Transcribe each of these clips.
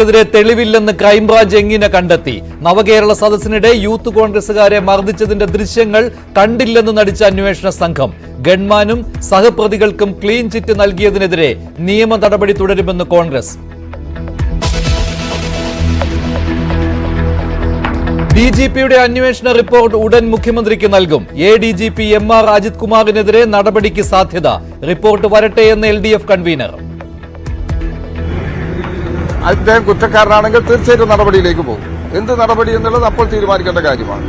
െതിരെ തെളിവില്ലെന്ന് crime branch എങ്ങനെ കണ്ടെത്തി? നവകേരള സദസ്സിനിടെ youth കോൺഗ്രസുകാരെ മർദ്ദിച്ചതിന്റെ ദൃശ്യങ്ങൾ കണ്ടില്ലെന്ന് നടിച്ച അന്വേഷണ സംഘം. ഗൺമാനും സഹപ്രതികൾക്കും ക്ലീൻ ചിറ്റ് നൽകിയതിനെതിരെ നിയമ നടപടി തുടരുമെന്ന് കോൺഗ്രസ്. ഡിജിപിയുടെ അന്വേഷണ റിപ്പോർട്ട് ഉടൻ മുഖ്യമന്ത്രിക്ക് നൽകും. ADGP MR അജിത് കുമാറിനെതിരെ നടപടിക്ക് സാധ്യത. റിപ്പോർട്ട് വരട്ടെ എന്ന് LDF കൺവീനർ. അദ്ദേഹം കുറ്റക്കാരനാണെങ്കിൽ തീർച്ചയായിട്ടും നടപടിയിലേക്ക് പോകും. എന്ത് നടപടി എന്നുള്ളത് അപ്പോൾ തീരുമാനിക്കേണ്ട കാര്യമാണ്.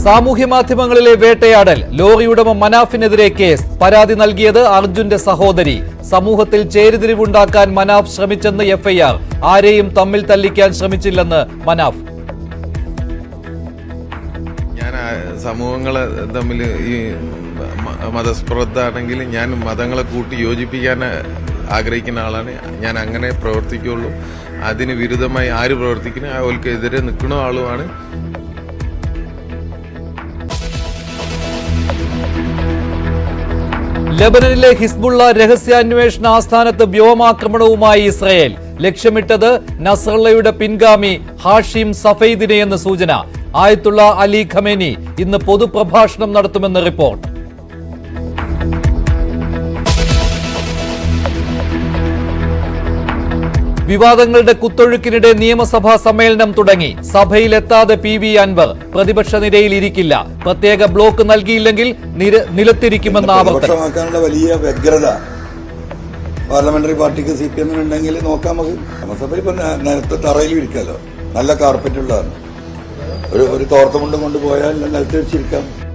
സാമൂഹ്യ മാധ്യമങ്ങളിലെ വേട്ടയാടൽ. ലോറി ഉടമ മനാഫിനെതിരെ കേസ്. പരാതി നൽകിയത് അർജുന്റെ സഹോദരി. സമൂഹത്തിൽ ചേരിതിരിവുണ്ടാക്കാൻ മനാഫ് ശ്രമിച്ചെന്ന് FIR. ആരെയും തമ്മിൽ തല്ലിക്കാൻ ശ്രമിച്ചില്ലെന്ന് മനാഫ്. ഞാൻ സമൂഹങ്ങളെ തമ്മിൽ ഈ മതസ്പർദ്ധ ഞാൻ മതങ്ങളെ കൂട്ടി യോജിപ്പിക്കാൻ ആഗ്രഹിക്കുന്ന ആളാണ്. ഞാൻ അങ്ങനെ പ്രവർത്തിക്കുള്ളൂ. അതിന് വിരുദ്ധമായി ആര് പ്രവർത്തിക്കുന്ന അവർക്കെതിരെ നിൽക്കുന്ന ആളുമാണ്. ലെബനനിലെ ഹിസ്ബുള്ള രഹസ്യാന്വേഷണ ആസ്ഥാനത്ത് വ്യോമാക്രമണവുമായി ഇസ്രയേൽ. ലക്ഷ്യമിട്ടത് നസ്രള്ളയുടെ പിൻഗാമി ഹാഷിം സഫൈദിനെയെന്ന് സൂചന. ആയത്തുള്ള അലി ഖമേനി ഇന്ന് പൊതുപ്രഭാഷണം നടത്തുമെന്ന് റിപ്പോർട്ട്. വിവാദങ്ങളുടെ കുത്തൊഴുക്കിനിടെ നിയമസഭാ സമ്മേളനം തുടങ്ങി. സഭയിലെത്താതെ PV അൻവർ. പ്രതിപക്ഷ നിരയിൽ ഇരിക്കില്ല. പ്രത്യേക ബ്ലോക്ക് നൽകിയില്ലെങ്കിൽ നിലത്തിരിക്കുമെന്ന് ആവർത്തനം. വലിയ വ്യഗ്രത പാർലമെന്ററി പാർട്ടിക്ക് CPM ഉണ്ടെങ്കിൽ നോക്കാം. നമുക്ക് നിയമസഭയിൽ ഇപ്പൊ നേരത്തെ തറയിൽ ഇരിക്കാമല്ലോ. നല്ല കാർപ്പറ്റ് ഉള്ളതാണ്. ഒരു തോർത്തമുണ്ടും കൊണ്ടുപോയാൽ നിലത്തിരിച്ചിരിക്കാം.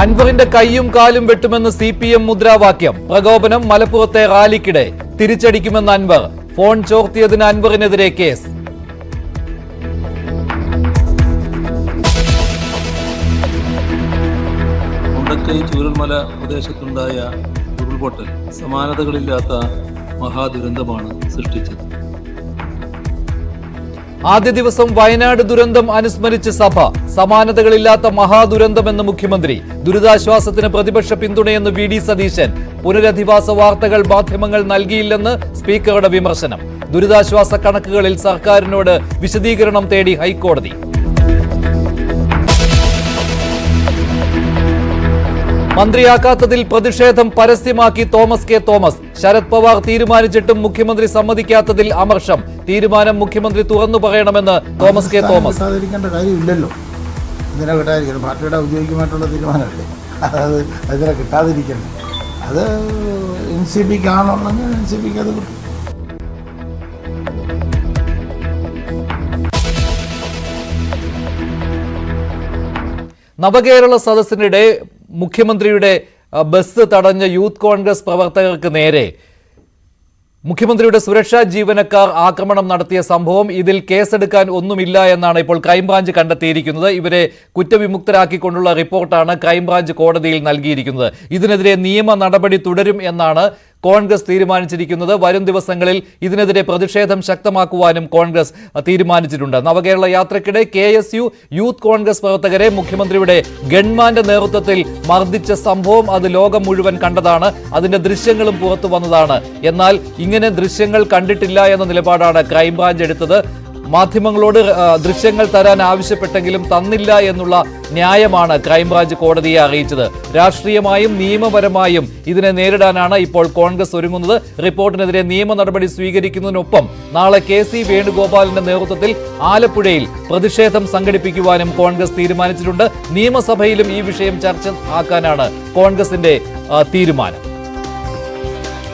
അൻവറിന്റെ കൈയും കാലും വെട്ടുമെന്ന് CPM മുദ്രാവാക്യം. പ്രകോപനം മലപ്പുറത്തെ റാലിക്കിടെ. തിരിച്ചടിക്കുമെന്ന് അൻവർ. ഫോൺ ചോർത്തിയതിന് അൻവറിനെതിരെ കേസ്. മുണ്ടക്കൈ ചൂരൽമല പ്രദേശത്തുണ്ടായ ഉരുൾപൊട്ടൽ സമാനതകളില്ലാത്ത മഹാദുരന്തമാണ് സൃഷ്ടിച്ചത്. ആദ്യ ദിവസം വയനാട് ദുരന്തം അനുസ്മരിച്ച് സഭ. സമാനതകളില്ലാത്ത മഹാദുരന്തമെന്ന് മുഖ്യമന്ത്രി. ദുരിതാശ്വാസത്തിന് പ്രതിപക്ഷ പിന്തുണയെന്ന് VD സതീശൻ. പുനരധിവാസ വാർത്തകൾ മാധ്യമങ്ങൾ നൽകിയില്ലെന്ന് സ്പീക്കറുടെ വിമർശനം. ദുരിതാശ്വാസ കണക്കുകളിൽ സർക്കാരിനോട് വിശദീകരണം തേടി ഹൈക്കോടതി. മന്ത്രിയാക്കാത്തതിൽ പ്രതിഷേധം പരസ്യമാക്കി തോമസ് K തോമസ്. ശരത് പവാർ തീരുമാനിച്ചിട്ടും മുഖ്യമന്ത്രി സമ്മതിക്കാത്തതിൽ അമർഷം. തീരുമാനം മുഖ്യമന്ത്രി തുറന്നു പറയണമെന്ന് തോമസ് K തോമസ്. കാര്യമില്ലല്ലോ. ഇതിനെ കിട്ടാതിരിക്കണം. പാർട്ടിയുടെ ഔദ്യോഗികമായിട്ടുള്ള തീരുമാനമല്ലേ. അത് അതിനെ കിട്ടാതിരിക്കണം. അത് NCPക്ക് ആണുള്ളെങ്കിൽ NCPക്ക് അത് കിട്ടും. നവകേരള സദസ്സിനിടെ മുഖ്യമന്ത്രിയുടെ ബസ് തടഞ്ഞ യൂത്ത് കോൺഗ്രസ് പ്രവർത്തകർക്ക് നേരെ മുഖ്യമന്ത്രിയുടെ സുരക്ഷാ ജീവനക്കാർ ആക്രമണം നടത്തിയ സംഭവം. ഇതിൽ കേസെടുക്കാൻ ഒന്നുമില്ല എന്നാണ് ഇപ്പോൾ ക്രൈംബ്രാഞ്ച് കണ്ടെത്തിയിരിക്കുന്നത്. ഇവരെ കുറ്റവിമുക്തരാക്കിക്കൊണ്ടുള്ള റിപ്പോർട്ടാണ് ക്രൈംബ്രാഞ്ച് കോടതിയിൽ നൽകിയിരിക്കുന്നത്. ഇതിനെതിരെ നിയമ നടപടി തുടരും എന്നാണ് കോൺഗ്രസ് തീരുമാനിച്ചിരിക്കുന്നത്. വരും ദിവസങ്ങളിൽ ഇതിനെതിരെ പ്രതിഷേധം ശക്തമാക്കുവാനും കോൺഗ്രസ് തീരുമാനിച്ചിട്ടുണ്ട്. നവകേരള യാത്രയ്ക്കിടെ KSU യൂത്ത് കോൺഗ്രസ് പ്രവർത്തകരെ മുഖ്യമന്ത്രിയുടെ ഗൺമാന്റെ നേതൃത്വത്തിൽ മർദ്ദിച്ച സംഭവം അത് ലോകം മുഴുവൻ കണ്ടതാണ്. അതിന്റെ ദൃശ്യങ്ങളും പുറത്തു വന്നതാണ്. എന്നാൽ ഇങ്ങനെ ദൃശ്യങ്ങൾ കണ്ടിട്ടില്ല എന്ന നിലപാടാണ് ക്രൈംബ്രാഞ്ച് എടുത്തത്. മാധ്യമങ്ങളോട് ദൃശ്യങ്ങൾ തരാൻ ആവശ്യപ്പെട്ടെങ്കിലും തന്നില്ല എന്നുള്ള ന്യായമാണ് ക്രൈംബ്രാഞ്ച് കോടതിയെ അറിയിച്ചത്. രാഷ്ട്രീയമായും നിയമപരമായും ഇതിനെ നേരിടാനാണ് ഇപ്പോൾ കോൺഗ്രസ് ഒരുങ്ങുന്നത്. റിപ്പോർട്ടിനെതിരെ നിയമ നടപടി സ്വീകരിക്കുന്നതിനൊപ്പം നാളെ KC വേണുഗോപാലിന്റെ നേതൃത്വത്തിൽ ആലപ്പുഴയിൽ പ്രതിഷേധം സംഘടിപ്പിക്കുവാനും കോൺഗ്രസ് തീരുമാനിച്ചിട്ടുണ്ട്. നിയമസഭയിലും ഈ വിഷയം ചർച്ച ആക്കാനാണ് കോൺഗ്രസിന്റെ തീരുമാനം.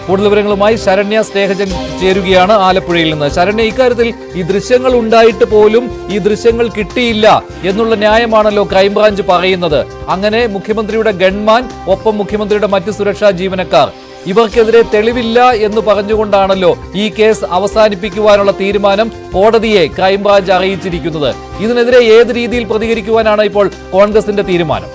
കൂടുതൽ വിവരങ്ങളുമായി ശരണ്യ സ്നേഹജൻ ചേരുകയാണ് ആലപ്പുഴയിൽ നിന്ന്. ശരണ്യ, ഇക്കാര്യത്തിൽ ഈ ദൃശ്യങ്ങൾ ഉണ്ടായിട്ട് പോലും ഈ ദൃശ്യങ്ങൾ കിട്ടിയില്ല എന്നുള്ള ന്യായമാണല്ലോ ക്രൈംബ്രാഞ്ച് പറയുന്നത്. അങ്ങനെ മുഖ്യമന്ത്രിയുടെ ഗൺമാൻ ഒപ്പം മുഖ്യമന്ത്രിയുടെ മറ്റ് സുരക്ഷാ ജീവനക്കാർ ഇവർക്കെതിരെ തെളിവില്ല എന്ന് പറഞ്ഞുകൊണ്ടാണല്ലോ ഈ കേസ് അവസാനിപ്പിക്കുവാനുള്ള തീരുമാനം കോടതിയെ ക്രൈംബ്രാഞ്ച് അറിയിച്ചിരിക്കുന്നത്. ഇതിനെതിരെ ഏത് രീതിയിൽ പ്രതികരിക്കുവാനാണ് ഇപ്പോൾ കോൺഗ്രസിന്റെ തീരുമാനം?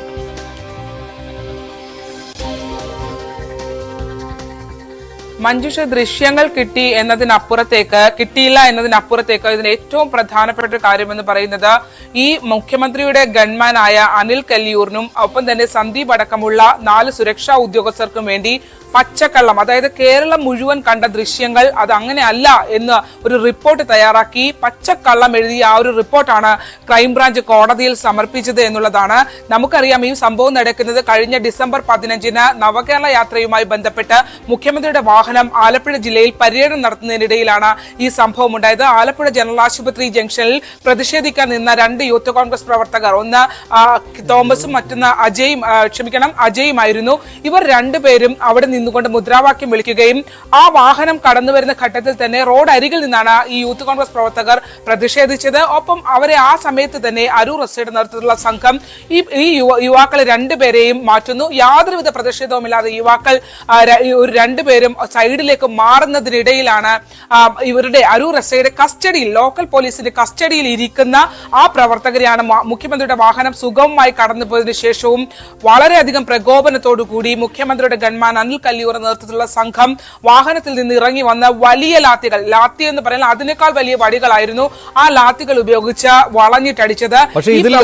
മഞ്ജുഷ ദൃശ്യങ്ങൾ കിട്ടിയില്ല എന്നതിനപ്പുറത്തേക്ക് ഇതിന് ഏറ്റവും പ്രധാനപ്പെട്ട ഒരു കാര്യമെന്ന് പറയുന്നത് ഈ മുഖ്യമന്ത്രിയുടെ ഗൺമാനായ അനിൽ കല്ലിയൂറിനും ഒപ്പം തന്നെ സന്ദീപ് അടക്കമുള്ള 4 സുരക്ഷാ ഉദ്യോഗസ്ഥർക്കും വേണ്ടി പച്ചക്കള്ളം, അതായത് കേരളം മുഴുവൻ കണ്ട ദൃശ്യങ്ങൾ അത് അങ്ങനെയല്ല എന്ന് ഒരു റിപ്പോർട്ട് തയ്യാറാക്കി പച്ചക്കള്ളം എഴുതിയ ആ ഒരു റിപ്പോർട്ടാണ് ക്രൈംബ്രാഞ്ച് കോടതിയിൽ സമർപ്പിച്ചത് എന്നുള്ളതാണ്. നമുക്കറിയാം ഈ സംഭവം നടക്കുന്നത് കഴിഞ്ഞ ഡിസംബർ 15-ന് നവകേരള യാത്രയുമായി ബന്ധപ്പെട്ട് മുഖ്യമന്ത്രിയുടെ വാഹനം ആലപ്പുഴ ജില്ലയിൽ പര്യടനം നടത്തുന്നതിനിടയിലാണ് ഈ സംഭവം ഉണ്ടായത്. ആലപ്പുഴ ജനറൽ ആശുപത്രി ജംഗ്ഷനിൽ പ്രതിഷേധിക്കാൻ നിന്ന 2 യൂത്ത് കോൺഗ്രസ് പ്രവർത്തകർ, ഒന്ന് തോമസും മറ്റൊന്ന് അജയുമായിരുന്നു. ഇവർ രണ്ടുപേരും അവിടെ നിന്നുകൊണ്ട് മുദ്രാവാക്യം വിളിക്കുകയും ആ വാഹനം കടന്നു വരുന്ന ഘട്ടത്തിൽ തന്നെ റോഡ് അരികിൽ നിന്നാണ് ഈ യൂത്ത് കോൺഗ്രസ് പ്രവർത്തകർ പ്രതിഷേധിച്ചത്. ഒപ്പം അവരെ ആ സമയത്ത് തന്നെ അരൂർ എസ്ഐയുടെ നേതൃത്വത്തിലുള്ള സംഘം ഈ യുവാക്കളെ രണ്ടുപേരെയും മാറ്റുന്നു. യാതൊരുവിധ പ്രതിഷേധവുമില്ലാതെ യുവാക്കൾ രണ്ടുപേരും സൈഡിലേക്ക് മാറുന്നതിനിടയിലാണ് ഇവരുടെ അരൂർ എസ്ഐയുടെ കസ്റ്റഡിയിൽ, ലോക്കൽ പോലീസിന്റെ കസ്റ്റഡിയിൽ ഇരിക്കുന്ന ആ പ്രവർത്തകരെയാണ് മുഖ്യമന്ത്രിയുടെ വാഹനം സുഗമമായി കടന്നുപോയതിനു ശേഷവും വളരെയധികം പ്രകോപനത്തോടു കൂടി മുഖ്യമന്ത്രിയുടെ ഗൺമാൻ അനിൽ കല്ലിയൂർ നേതൃത്വത്തിലുള്ള സംഘം വാഹനത്തിൽ നിന്ന് ഇറങ്ങി വന്ന വലിയ ലാത്തി എന്ന് പറയുന്നത് അതിനേക്കാൾ വലിയ വടികളായിരുന്നു. ആ ലാത്തികൾ ഉപയോഗിച്ച് വളഞ്ഞിട്ടടിച്ചത്. പക്ഷേ ഇതിൽ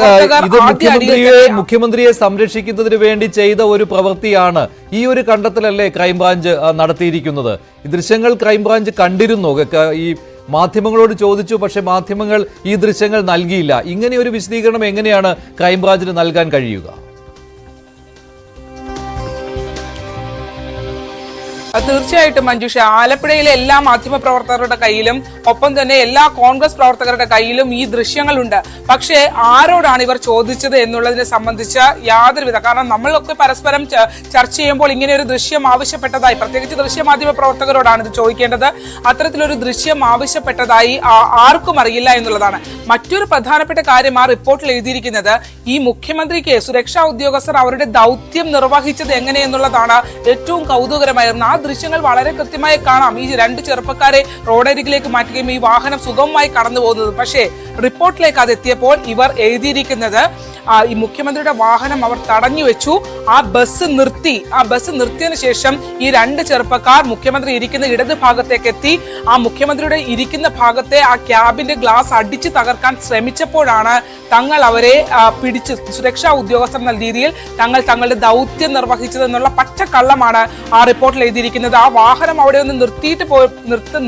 മുഖ്യമന്ത്രിയെ സംരക്ഷിക്കുന്നതിന് വേണ്ടി ചെയ്ത ഒരു പ്രവൃത്തിയാണ്. ഈ ഒരു കണ്ടെത്തലല്ലേ ക്രൈംബ്രാഞ്ച് നടത്തിയിരിക്കുന്നത്? ഈ ദൃശ്യങ്ങൾ ക്രൈംബ്രാഞ്ച് കണ്ടിരുന്നു, ഈ മാധ്യമങ്ങളോട് ചോദിച്ചു, പക്ഷെ മാധ്യമങ്ങൾ ഈ ദൃശ്യങ്ങൾ നൽകിയില്ല. ഇങ്ങനെ ഒരു വിശദീകരണം എങ്ങനെയാണ് ക്രൈംബ്രാഞ്ചിന് നൽകാൻ കഴിയുക? തീർച്ചയായിട്ടും മഞ്ജുഷ, ആലപ്പുഴയിലെ എല്ലാ മാധ്യമ പ്രവർത്തകരുടെ കയ്യിലും ഒപ്പം തന്നെ എല്ലാ കോൺഗ്രസ് പ്രവർത്തകരുടെ കയ്യിലും ഈ ദൃശ്യങ്ങളുണ്ട്. പക്ഷേ ആരോടാണ് ഇവർ ചോദിച്ചത് എന്നുള്ളതിനെ സംബന്ധിച്ച് യാതൊരുവിധ, കാരണം നമ്മളൊക്കെ പരസ്പരം ചർച്ച ചെയ്യുമ്പോൾ ഇങ്ങനെ ഒരു ദൃശ്യം ആവശ്യപ്പെട്ടതായി, പ്രത്യേകിച്ച് ദൃശ്യമാധ്യമ പ്രവർത്തകരോടാണ് ഇത് ചോദിക്കേണ്ടത്, അത്തരത്തിലൊരു ദൃശ്യം ആവശ്യപ്പെട്ടതായി ആർക്കും അറിയില്ല എന്നുള്ളതാണ്. മറ്റൊരു പ്രധാനപ്പെട്ട കാര്യം ആ റിപ്പോർട്ടിൽ എഴുതിയിരിക്കുന്നത്, ഈ മുഖ്യമന്ത്രിക്ക് സുരക്ഷാ ഉദ്യോഗസ്ഥർ അവരുടെ ദൗത്യം നിർവഹിച്ചത് എങ്ങനെയെന്നുള്ളതാണ് ഏറ്റവും കൗതുകരമായിരുന്നു. ആ ദൃശ്യങ്ങൾ വളരെ കൃത്യമായി കാണാം. ഈ 2 ചെറുപ്പക്കാരെ റോഡരികിലേക്ക് മാറ്റുകയും ഈ വാഹനം സുഗമമായി കടന്നു പോകുന്നത്. പക്ഷേ റിപ്പോർട്ടിലേക്ക് അത് എത്തിയപ്പോൾ ഇവർ എഴുതിയിരിക്കുന്നത്, ഈ മുഖ്യമന്ത്രിയുടെ വാഹനം അവർ തടഞ്ഞു വെച്ചു, ആ ബസ് നിർത്തിയതിനു ശേഷം ഈ 2 ചെറുപ്പക്കാർ മുഖ്യമന്ത്രി ഇരിക്കുന്ന ഇടത് ഭാഗത്തേക്ക് എത്തി. ആ മുഖ്യമന്ത്രിയുടെ ഇരിക്കുന്ന ഭാഗത്തെ ആ ക്യാബിന്റെ ഗ്ലാസ് അടിച്ചു തകർക്കാൻ ശ്രമിച്ചപ്പോഴാണ് തങ്ങൾ അവരെ പിടിച്ച്, സുരക്ഷാ ഉദ്യോഗസ്ഥർ എന്ന രീതിയിൽ തങ്ങളുടെ ദൗത്യം നിർവഹിച്ചതെന്നുള്ള പച്ചക്കള്ളമാണ് ആ റിപ്പോർട്ടിൽ എഴുതിയിരിക്കുന്നത്. ആ വാഹനം അവിടെ ഒന്ന്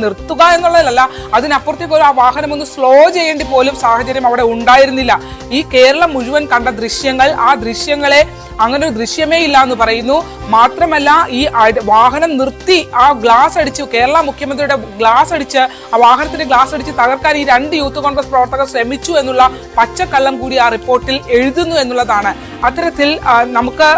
നിർത്തുക എന്നുള്ളതല്ല, അതിനപ്പുറത്തേക്ക് ആ വാഹനം ഒന്ന് സ്ലോ ചെയ്യേണ്ടി പോലും സാഹചര്യം അവിടെ ഉണ്ടായിരുന്നില്ല. ഈ കേരളം മുഴുവൻ കണ്ട ദൃശ്യങ്ങൾ, ആ ദൃശ്യങ്ങളെ അങ്ങനെ ഒരു ദൃശ്യമേ ഇല്ല എന്ന് പറയുന്നു. മാത്രമല്ല ഈ വാഹനം നിർത്തി ആ ഗ്ലാസ് അടിച്ചു, കേരള മുഖ്യമന്ത്രിയുടെ ഗ്ലാസ് അടിച്ച്, ആ വാഹനത്തിന്റെ ഗ്ലാസ് അടിച്ച് തകർക്കാൻ ഈ 2 യൂത്ത് കോൺഗ്രസ് പ്രവർത്തകർ ശ്രമിച്ചു എന്നുള്ള പച്ചക്കള്ളം കൂടി ആ റിപ്പോർട്ടിൽ എഴുതുന്നു എന്നുള്ളതാണ്. അത്തരത്തിൽ നമുക്ക്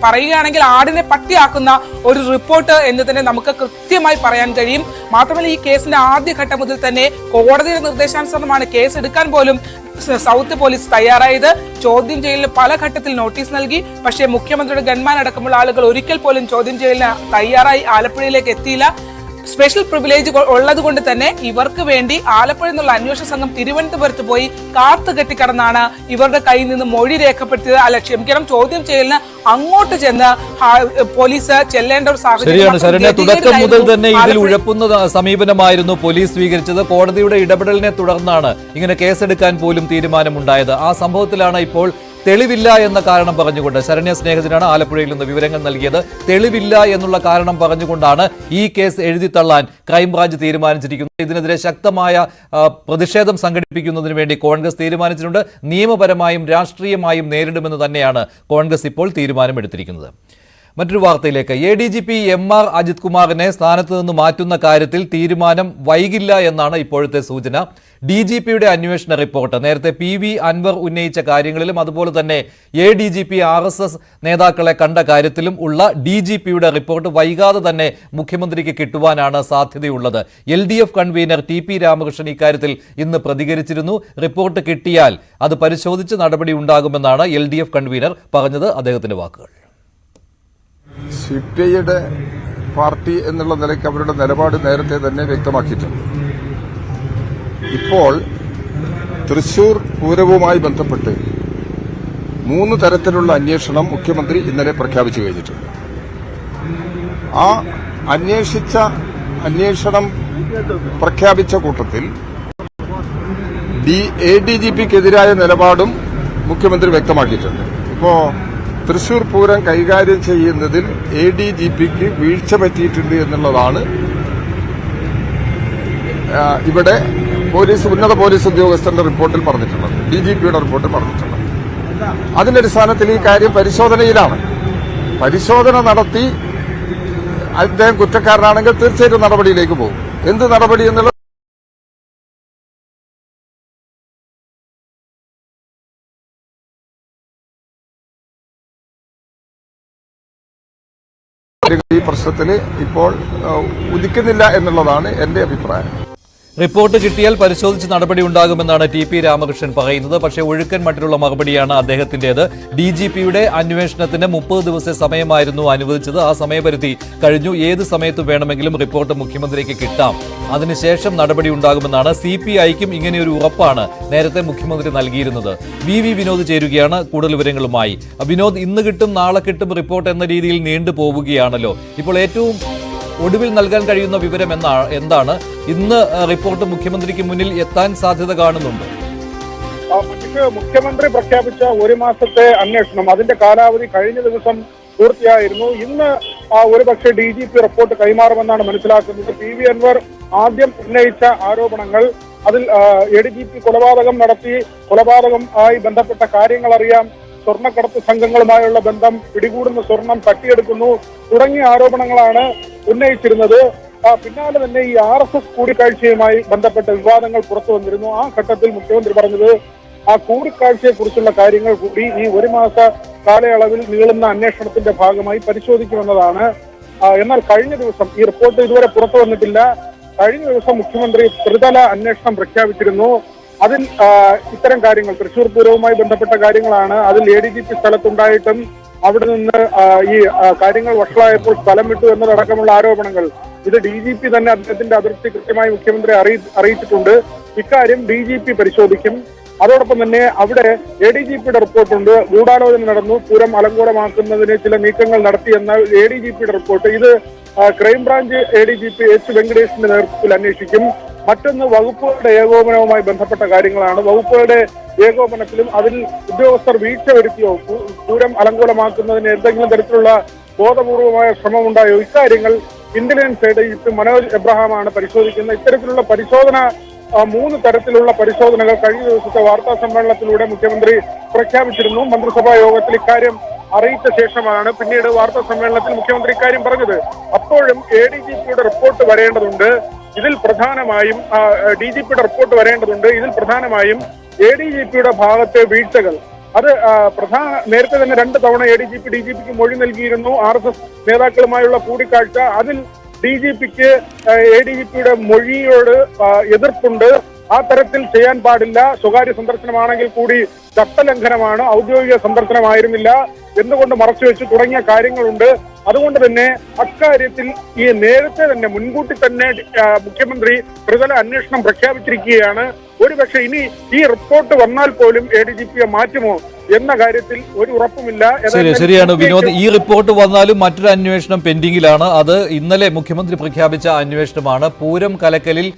പറയുകയാണെങ്കിൽ ആടിനെ പട്ടിയാക്കുന്ന ഒരു റിപ്പോർട്ട് എന്ന് തന്നെ നമുക്ക് കൃത്യമായി പറയാൻ കഴിയും. മാത്രമല്ല ഈ കേസിന്റെ ആദ്യഘട്ടം മുതൽ തന്നെ കോടതിയുടെ നിർദ്ദേശാനുസരണമാണ് കേസ് എടുക്കാൻ പോലും സൗത്ത് പോലീസ് തയ്യാറായത്. ചോദ്യം ചെയ്യലിന് പല ഘട്ടത്തിൽ നോട്ടീസ് നൽകി. പക്ഷേ മുഖ്യമന്ത്രിയുടെ ഗൺമാൻ അടക്കമുള്ള ആളുകൾ ഒരിക്കൽ പോലും ചോദ്യം ചെയ്യലിന് തയ്യാറായി ആലപ്പുഴയിലേക്ക് എത്തിയില്ല. സ്പെഷ്യൽ പ്രിവിലേജ് ഉള്ളത് കൊണ്ട് തന്നെ ഇവർക്ക് വേണ്ടി ആലപ്പുഴ എന്നുള്ള അന്വേഷണ സംഘം തിരുവനന്തപുരത്ത് പോയി കാത്തുകെട്ടിക്കടന്നാണ് ഇവരുടെ കയ്യിൽ നിന്ന് മൊഴി രേഖപ്പെടുത്തിയത്. ചോദ്യം ചെയ്യലിന് അങ്ങോട്ട് ചെന്ന് പോലീസ് ചെല്ലേണ്ട ഒരു സാഹചര്യം. തുടക്കം മുതൽ തന്നെ ഇതിൽ ഉഴപ്പുന്ന സമീപനമായിരുന്നു പോലീസ് സ്വീകരിച്ചത്. കോടതിയുടെ ഇടപെടലിനെ തുടർന്നാണ് ഇങ്ങനെ കേസെടുക്കാൻ പോലും തീരുമാനമുണ്ടായത്. ആ സംഭവത്തിലാണ് ഇപ്പോൾ തെളിവില്ല എന്ന കാരണം പറഞ്ഞുകൊണ്ട്, ശരണ്യ സ്നേഹത്തിനാണ് ആലപ്പുഴയിൽ നിന്ന് വിവരങ്ങൾ നൽകിയത്, തെളിവില്ല എന്നുള്ള കാരണം പറഞ്ഞുകൊണ്ടാണ് ഈ കേസ് എഴുതിത്തള്ളാൻ ക്രൈംബ്രാഞ്ച് തീരുമാനിച്ചിരിക്കുന്നത്. ഇതിനെതിരെ ശക്തമായ പ്രതിഷേധം സംഘടിപ്പിക്കുന്നതിന് വേണ്ടി കോൺഗ്രസ് തീരുമാനിച്ചിട്ടുണ്ട്. നിയമപരമായും രാഷ്ട്രീയമായും നേരിടുമെന്ന് തന്നെയാണ് കോൺഗ്രസ് ഇപ്പോൾ തീരുമാനമെടുത്തിരിക്കുന്നത്. മറ്റൊരു വാർത്തയിലേക്ക്. ADGP MR അജിത് കുമാറിനെ സ്ഥാനത്ത് നിന്ന് മാറ്റുന്ന കാര്യത്തിൽ തീരുമാനം വൈകില്ല എന്നാണ് ഇപ്പോഴത്തെ സൂചന. DGPയുടെ അന്വേഷണ റിപ്പോർട്ട് നേരത്തെ PV അൻവർ ഉന്നയിച്ച കാര്യങ്ങളിലും അതുപോലെ തന്നെ ADGP RSS നേതാക്കളെ കണ്ട കാര്യത്തിലും ഉള്ള DGPയുടെ റിപ്പോർട്ട് വൈകാതെ തന്നെ മുഖ്യമന്ത്രിക്ക് കിട്ടുവാനാണ് സാധ്യതയുള്ളത്. LDF കൺവീനർ TP രാമകൃഷ്ണൻ ഇക്കാര്യത്തിൽ ഇന്ന് പ്രതികരിച്ചിരുന്നു. റിപ്പോർട്ട് കിട്ടിയാൽ അത് പരിശോധിച്ച് നടപടി ഉണ്ടാകുമെന്നാണ് LDF കൺവീനർ പറഞ്ഞത്. അദ്ദേഹത്തിന്റെ വാക്കുകൾ. CPIയുടെ പാർട്ടി എന്നുള്ള നിലയ്ക്ക് അവരുടെ നിലപാട് നേരത്തെ തന്നെ വ്യക്തമാക്കിയിട്ടുണ്ട്. ഇപ്പോൾ തൃശൂർ പൂരവുമായി ബന്ധപ്പെട്ട് 3 തരത്തിലുള്ള അന്വേഷണം മുഖ്യമന്ത്രി ഇന്നലെ പ്രഖ്യാപിച്ചു കഴിഞ്ഞിട്ടുണ്ട്. ആ അന്വേഷണം പ്രഖ്യാപിച്ച കൂട്ടത്തിൽ ADGPക്കെതിരായ നിലപാടും മുഖ്യമന്ത്രി വ്യക്തമാക്കിയിട്ടുണ്ട്. ഇപ്പോ തൃശൂർ പൂരം കൈകാര്യം ചെയ്യുന്നതിൽ ADGPക്ക് വീഴ്ച പറ്റിയിട്ടുണ്ട് എന്നുള്ളതാണ് ഇവിടെ ഉന്നത പോലീസ് ഉദ്യോഗസ്ഥന്റെ റിപ്പോർട്ടിൽ പറഞ്ഞിട്ടുള്ളത്, DGPയുടെ റിപ്പോർട്ടിൽ പറഞ്ഞിട്ടുള്ളത്. അതിന്റെ അടിസ്ഥാനത്തിൽ ഈ കാര്യം പരിശോധനയിലാണ്. പരിശോധന നടത്തി അദ്ദേഹം കുറ്റക്കാരനാണെങ്കിൽ തീർച്ചയായിട്ടും നടപടിയിലേക്ക് പോകും. എന്ത് നടപടി എന്നുള്ളത് ഈ പ്രശ്നത്തിൽ ഇപ്പോൾ ഉദിക്കുന്നില്ല എന്നുള്ളതാണ് എന്റെ അഭിപ്രായം. റിപ്പോർട്ട് കിട്ടിയാൽ പരിശോധിച്ച് നടപടി ഉണ്ടാകുമെന്നാണ് TP രാമകൃഷ്ണൻ പറയുന്നത്. പക്ഷേ ഒഴുക്കൻ മട്ടിലുള്ള മറുപടിയാണ് അദ്ദേഹത്തിന്റേത്. DGPയുടെ അന്വേഷണത്തിന് 30 ദിവസത്തെ സമയമായിരുന്നു അനുവദിച്ചത്. ആ സമയപരിധി കഴിഞ്ഞു. ഏത് സമയത്തും വേണമെങ്കിലും റിപ്പോർട്ട് മുഖ്യമന്ത്രിക്ക് കിട്ടാം. അതിനുശേഷം നടപടി ഉണ്ടാകുമെന്നാണ്. CPIക്കും ഇങ്ങനെയൊരു ഉറപ്പാണ് നേരത്തെ മുഖ്യമന്ത്രി നൽകിയിരുന്നത്. VV വിനോദ് ചേരുകയാണ് കൂടുതൽ വിവരങ്ങളുമായി. വിനോദ്, ഇന്ന് കിട്ടും നാളെ കിട്ടും റിപ്പോർട്ട് എന്ന രീതിയിൽ നീണ്ടുപോവുകയാണല്ലോ. ഇപ്പോൾ ഏറ്റവും ഒടുവിൽ നൽകാൻ കഴിയുന്ന വിവരം എന്താണ്? ഇന്ന് റിപ്പോർട്ട് മുഖ്യമന്ത്രിക്ക് മുന്നിൽ എത്താൻ സാധ്യത കാണുന്നുണ്ട്. മുഖ്യമന്ത്രി പ്രഖ്യാപിച്ച 1 മാസത്തെ അന്വേഷണം, അതിന്റെ കാലാവധി കഴിഞ്ഞ ദിവസം പൂർത്തിയായിരുന്നു. ഇന്ന് ഒരുപക്ഷെ DGP റിപ്പോർട്ട് കൈമാറുമെന്നാണ് മനസ്സിലാക്കുന്നത്. PV അൻവർ ആദ്യം ഉന്നയിച്ച ആരോപണങ്ങൾ, അതിൽ ADGP കൊലപാതകം നടത്തി, കൊലപാതകമായി ബന്ധപ്പെട്ട കാര്യങ്ങൾ അറിയാം, സ്വർണ്ണക്കടത്ത് സംഘങ്ങളുമായുള്ള ബന്ധം, പിടികൂടുന്ന സ്വർണം തട്ടിയെടുക്കുന്നു തുടങ്ങിയ ആരോപണങ്ങളാണ് ഉന്നയിച്ചിരുന്നത്. പിന്നാലെ തന്നെ ഈ RSS കൂടിക്കാഴ്ചയുമായി ബന്ധപ്പെട്ട വിവാദങ്ങൾ പുറത്തു വന്നിരുന്നു. ആ ഘട്ടത്തിൽ മുഖ്യമന്ത്രി പറഞ്ഞത് ആ കൂടിക്കാഴ്ചയെ കുറിച്ചുള്ള കാര്യങ്ങൾ കൂടി ഈ 1 മാസ കാലയളവിൽ നീളുന്ന അന്വേഷണത്തിന്റെ ഭാഗമായി പരിശോധിക്കുമെന്നതാണ്. എന്നാൽ കഴിഞ്ഞ ദിവസം ഈ റിപ്പോർട്ട് ഇതുവരെ പുറത്തു വന്നിട്ടില്ല. കഴിഞ്ഞ ദിവസം മുഖ്യമന്ത്രി ത്രിതല അന്വേഷണം പ്രഖ്യാപിച്ചിരുന്നു. അതിൽ ഇത്തരം കാര്യങ്ങൾ, തൃശൂർ പൂരവുമായി ബന്ധപ്പെട്ട കാര്യങ്ങളാണ്. അതിൽ ADGP സ്ഥലത്തുണ്ടായിട്ടും അവിടെ നിന്ന് ഈ കാര്യങ്ങൾ വഷളായപ്പോൾ സ്ഥലം വിട്ടു എന്നതടക്കമുള്ള ആരോപണങ്ങൾ, ഇത് DGP തന്നെ അദ്ദേഹത്തിന്റെ അതിർത്തി കൃത്യമായി മുഖ്യമന്ത്രി അറിയിച്ചിട്ടുണ്ട്. ഇക്കാര്യം DGP പരിശോധിക്കും. അതോടൊപ്പം തന്നെ അവിടെ ADGPയുടെ റിപ്പോർട്ടുണ്ട്. ഗൂഢാലോചന നടന്നു, പൂരം അലങ്കോലമാക്കുന്നതിന് ചില നീക്കങ്ങൾ നടത്തിയെന്ന ADGPയുടെ റിപ്പോർട്ട്. ഇത് ക്രൈംബ്രാഞ്ച് ADGP H വെങ്കടേഷിന്റെ നേതൃത്വത്തിൽ അന്വേഷിക്കും. മറ്റൊന്ന് വകുപ്പുകളുടെ ഏകോപനവുമായി ബന്ധപ്പെട്ട കാര്യങ്ങളാണ്. വകുപ്പുകളുടെ ഏകോപനത്തിലും അതിൽ ഉദ്യോഗസ്ഥർ വീഴ്ച വരുത്തിയോ, പൂരം അലങ്കോലമാക്കുന്നതിന് എന്തെങ്കിലും തരത്തിലുള്ള ബോധപൂർവമായ ശ്രമമുണ്ടായോ, ഇക്കാര്യങ്ങൾ ഇന്റലിജൻസ് ADGP മനോജ് എബ്രഹാമാണ് പരിശോധിക്കുന്നത്. ഇത്തരത്തിലുള്ള പരിശോധന, 3 തരത്തിലുള്ള പരിശോധനകൾ കഴിഞ്ഞ ദിവസത്തെ വാർത്താ സമ്മേളനത്തിലൂടെ മുഖ്യമന്ത്രി പ്രഖ്യാപിച്ചിരുന്നു. മന്ത്രിസഭാ യോഗത്തിൽ ഇക്കാര്യം അറിയിച്ച ശേഷമാണ് പിന്നീട് വാർത്താ സമ്മേളനത്തിൽ മുഖ്യമന്ത്രി ഇക്കാര്യം പറഞ്ഞത്. അപ്പോഴും ADGPയുടെ റിപ്പോർട്ട് വരേണ്ടതുണ്ട്. ഇതിൽ പ്രധാനമായും DGPയുടെ റിപ്പോർട്ട് വരേണ്ടതുണ്ട്. ഇതിൽ പ്രധാനമായും ADGPയുടെ ഭാഗത്തെ വീഴ്ചകൾ, അത് നേരത്തെ തന്നെ 2 തവണ ADGP DGPക്ക് മൊഴി നൽകിയിരുന്നു. RSS നേതാക്കളുമായുള്ള കൂടിക്കാഴ്ച, അതിൽ DGPക്ക് ADGPയുടെ മൊഴിയോട് എതിർപ്പുണ്ട്. ആ തരത്തിൽ ചെയ്യാൻ പാടില്ല, സ്വകാര്യ സന്ദർശനമാണെങ്കിൽ കൂടി ചട്ടലംഘനമാണ്, ഔദ്യോഗിക സന്ദർശനമായിരുന്നില്ല, എന്തുകൊണ്ട് മറച്ചുവെച്ചു തുടങ്ങിയ കാര്യങ്ങളുണ്ട്. അതുകൊണ്ട് തന്നെ അക്കാര്യത്തിൽ ഈ നേരത്തെ തന്നെ മുൻകൂട്ടി തന്നെ മുഖ്യമന്ത്രി ത്രിതല അന്വേഷണം പ്രഖ്യാപിച്ചിരിക്കുകയാണ്. ഒരുപക്ഷെ ഇനി ഈ റിപ്പോർട്ട് വന്നാൽ പോലും ADGPയെ മാറ്റുമോ എന്ന കാര്യത്തിൽ ഒരു ഉറപ്പുമില്ല. ശരിയാണ് വിനോദ്, ഈ റിപ്പോർട്ട് വന്നാലും മറ്റൊരു അന്വേഷണം പെൻഡിങ്ങിലാണ്. അത് ഇന്നലെ മുഖ്യമന്ത്രി പ്രഖ്യാപിച്ച അന്വേഷണമാണ്. പൂരം കലക്കലിൽ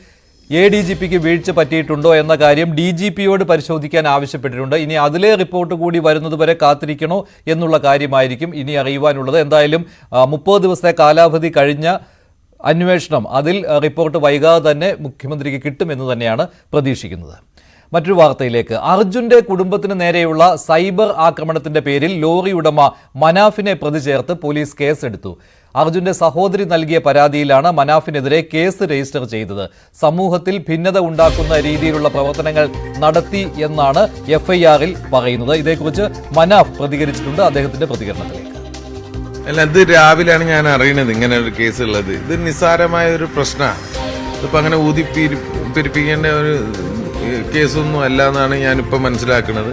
ADGPക്ക് വീഴ്ച പറ്റിയിട്ടുണ്ടോ എന്ന കാര്യം DGPയോട് പരിശോധിക്കാൻ ആവശ്യപ്പെട്ടിട്ടുണ്ട്. ഇനി അതിലെ റിപ്പോർട്ട് കൂടി വരുന്നതുവരെ കാത്തിരിക്കണോ എന്നുള്ള കാര്യമായിരിക്കും ഇനി അറിയുവാനുള്ളത്. എന്തായാലും 30 ദിവസത്തെ കാലാവധി കഴിഞ്ഞ അന്വേഷണം, അതിൽ റിപ്പോർട്ട് വൈകാതെ തന്നെ മുഖ്യമന്ത്രിക്ക് കിട്ടുമെന്ന് തന്നെയാണ് പ്രതീക്ഷിക്കുന്നത്. മറ്റൊരു വാർത്തയിലേക്ക്. അർജുന്റെ കുടുംബത്തിന് നേരെയുള്ള സൈബർ ആക്രമണത്തിന്റെ പേരിൽ ലോറി ഉടമ മനാഫിനെ പ്രതി ചേർത്ത് പോലീസ് കേസെടുത്തു. അർജുന്റെ സഹോദരി നൽകിയ പരാതിയിലാണ് മനാഫിനെതിരെ കേസ് രജിസ്റ്റർ ചെയ്തത്. സമൂഹത്തിൽ ഭിന്നത ഉണ്ടാക്കുന്ന രീതിയിലുള്ള പ്രവർത്തനങ്ങൾ നടത്തി എന്നാണ് FIR-ൽ പറയുന്നത്. ഇതേക്കുറിച്ച് മനാഫ് പ്രതികരിച്ചിട്ടുണ്ട്. അദ്ദേഹത്തിന്റെ പ്രതികരണത്തിലേക്ക്. അല്ല, ഇത് രാവിലെയാണ് ഞാൻ അറിയുന്നത് ഇങ്ങനെ ഒരു കേസ് ഉള്ളത്. ഇത് നിസ്സാരമായ ഒരു പ്രശ്നമാണ്. ഇതിപ്പോൾ അങ്ങനെ ഊതിപ്പിരിപ്പിക്കേണ്ട ഒരു കേസൊന്നും അല്ല എന്നാണ് ഞാനിപ്പോൾ മനസ്സിലാക്കുന്നത്.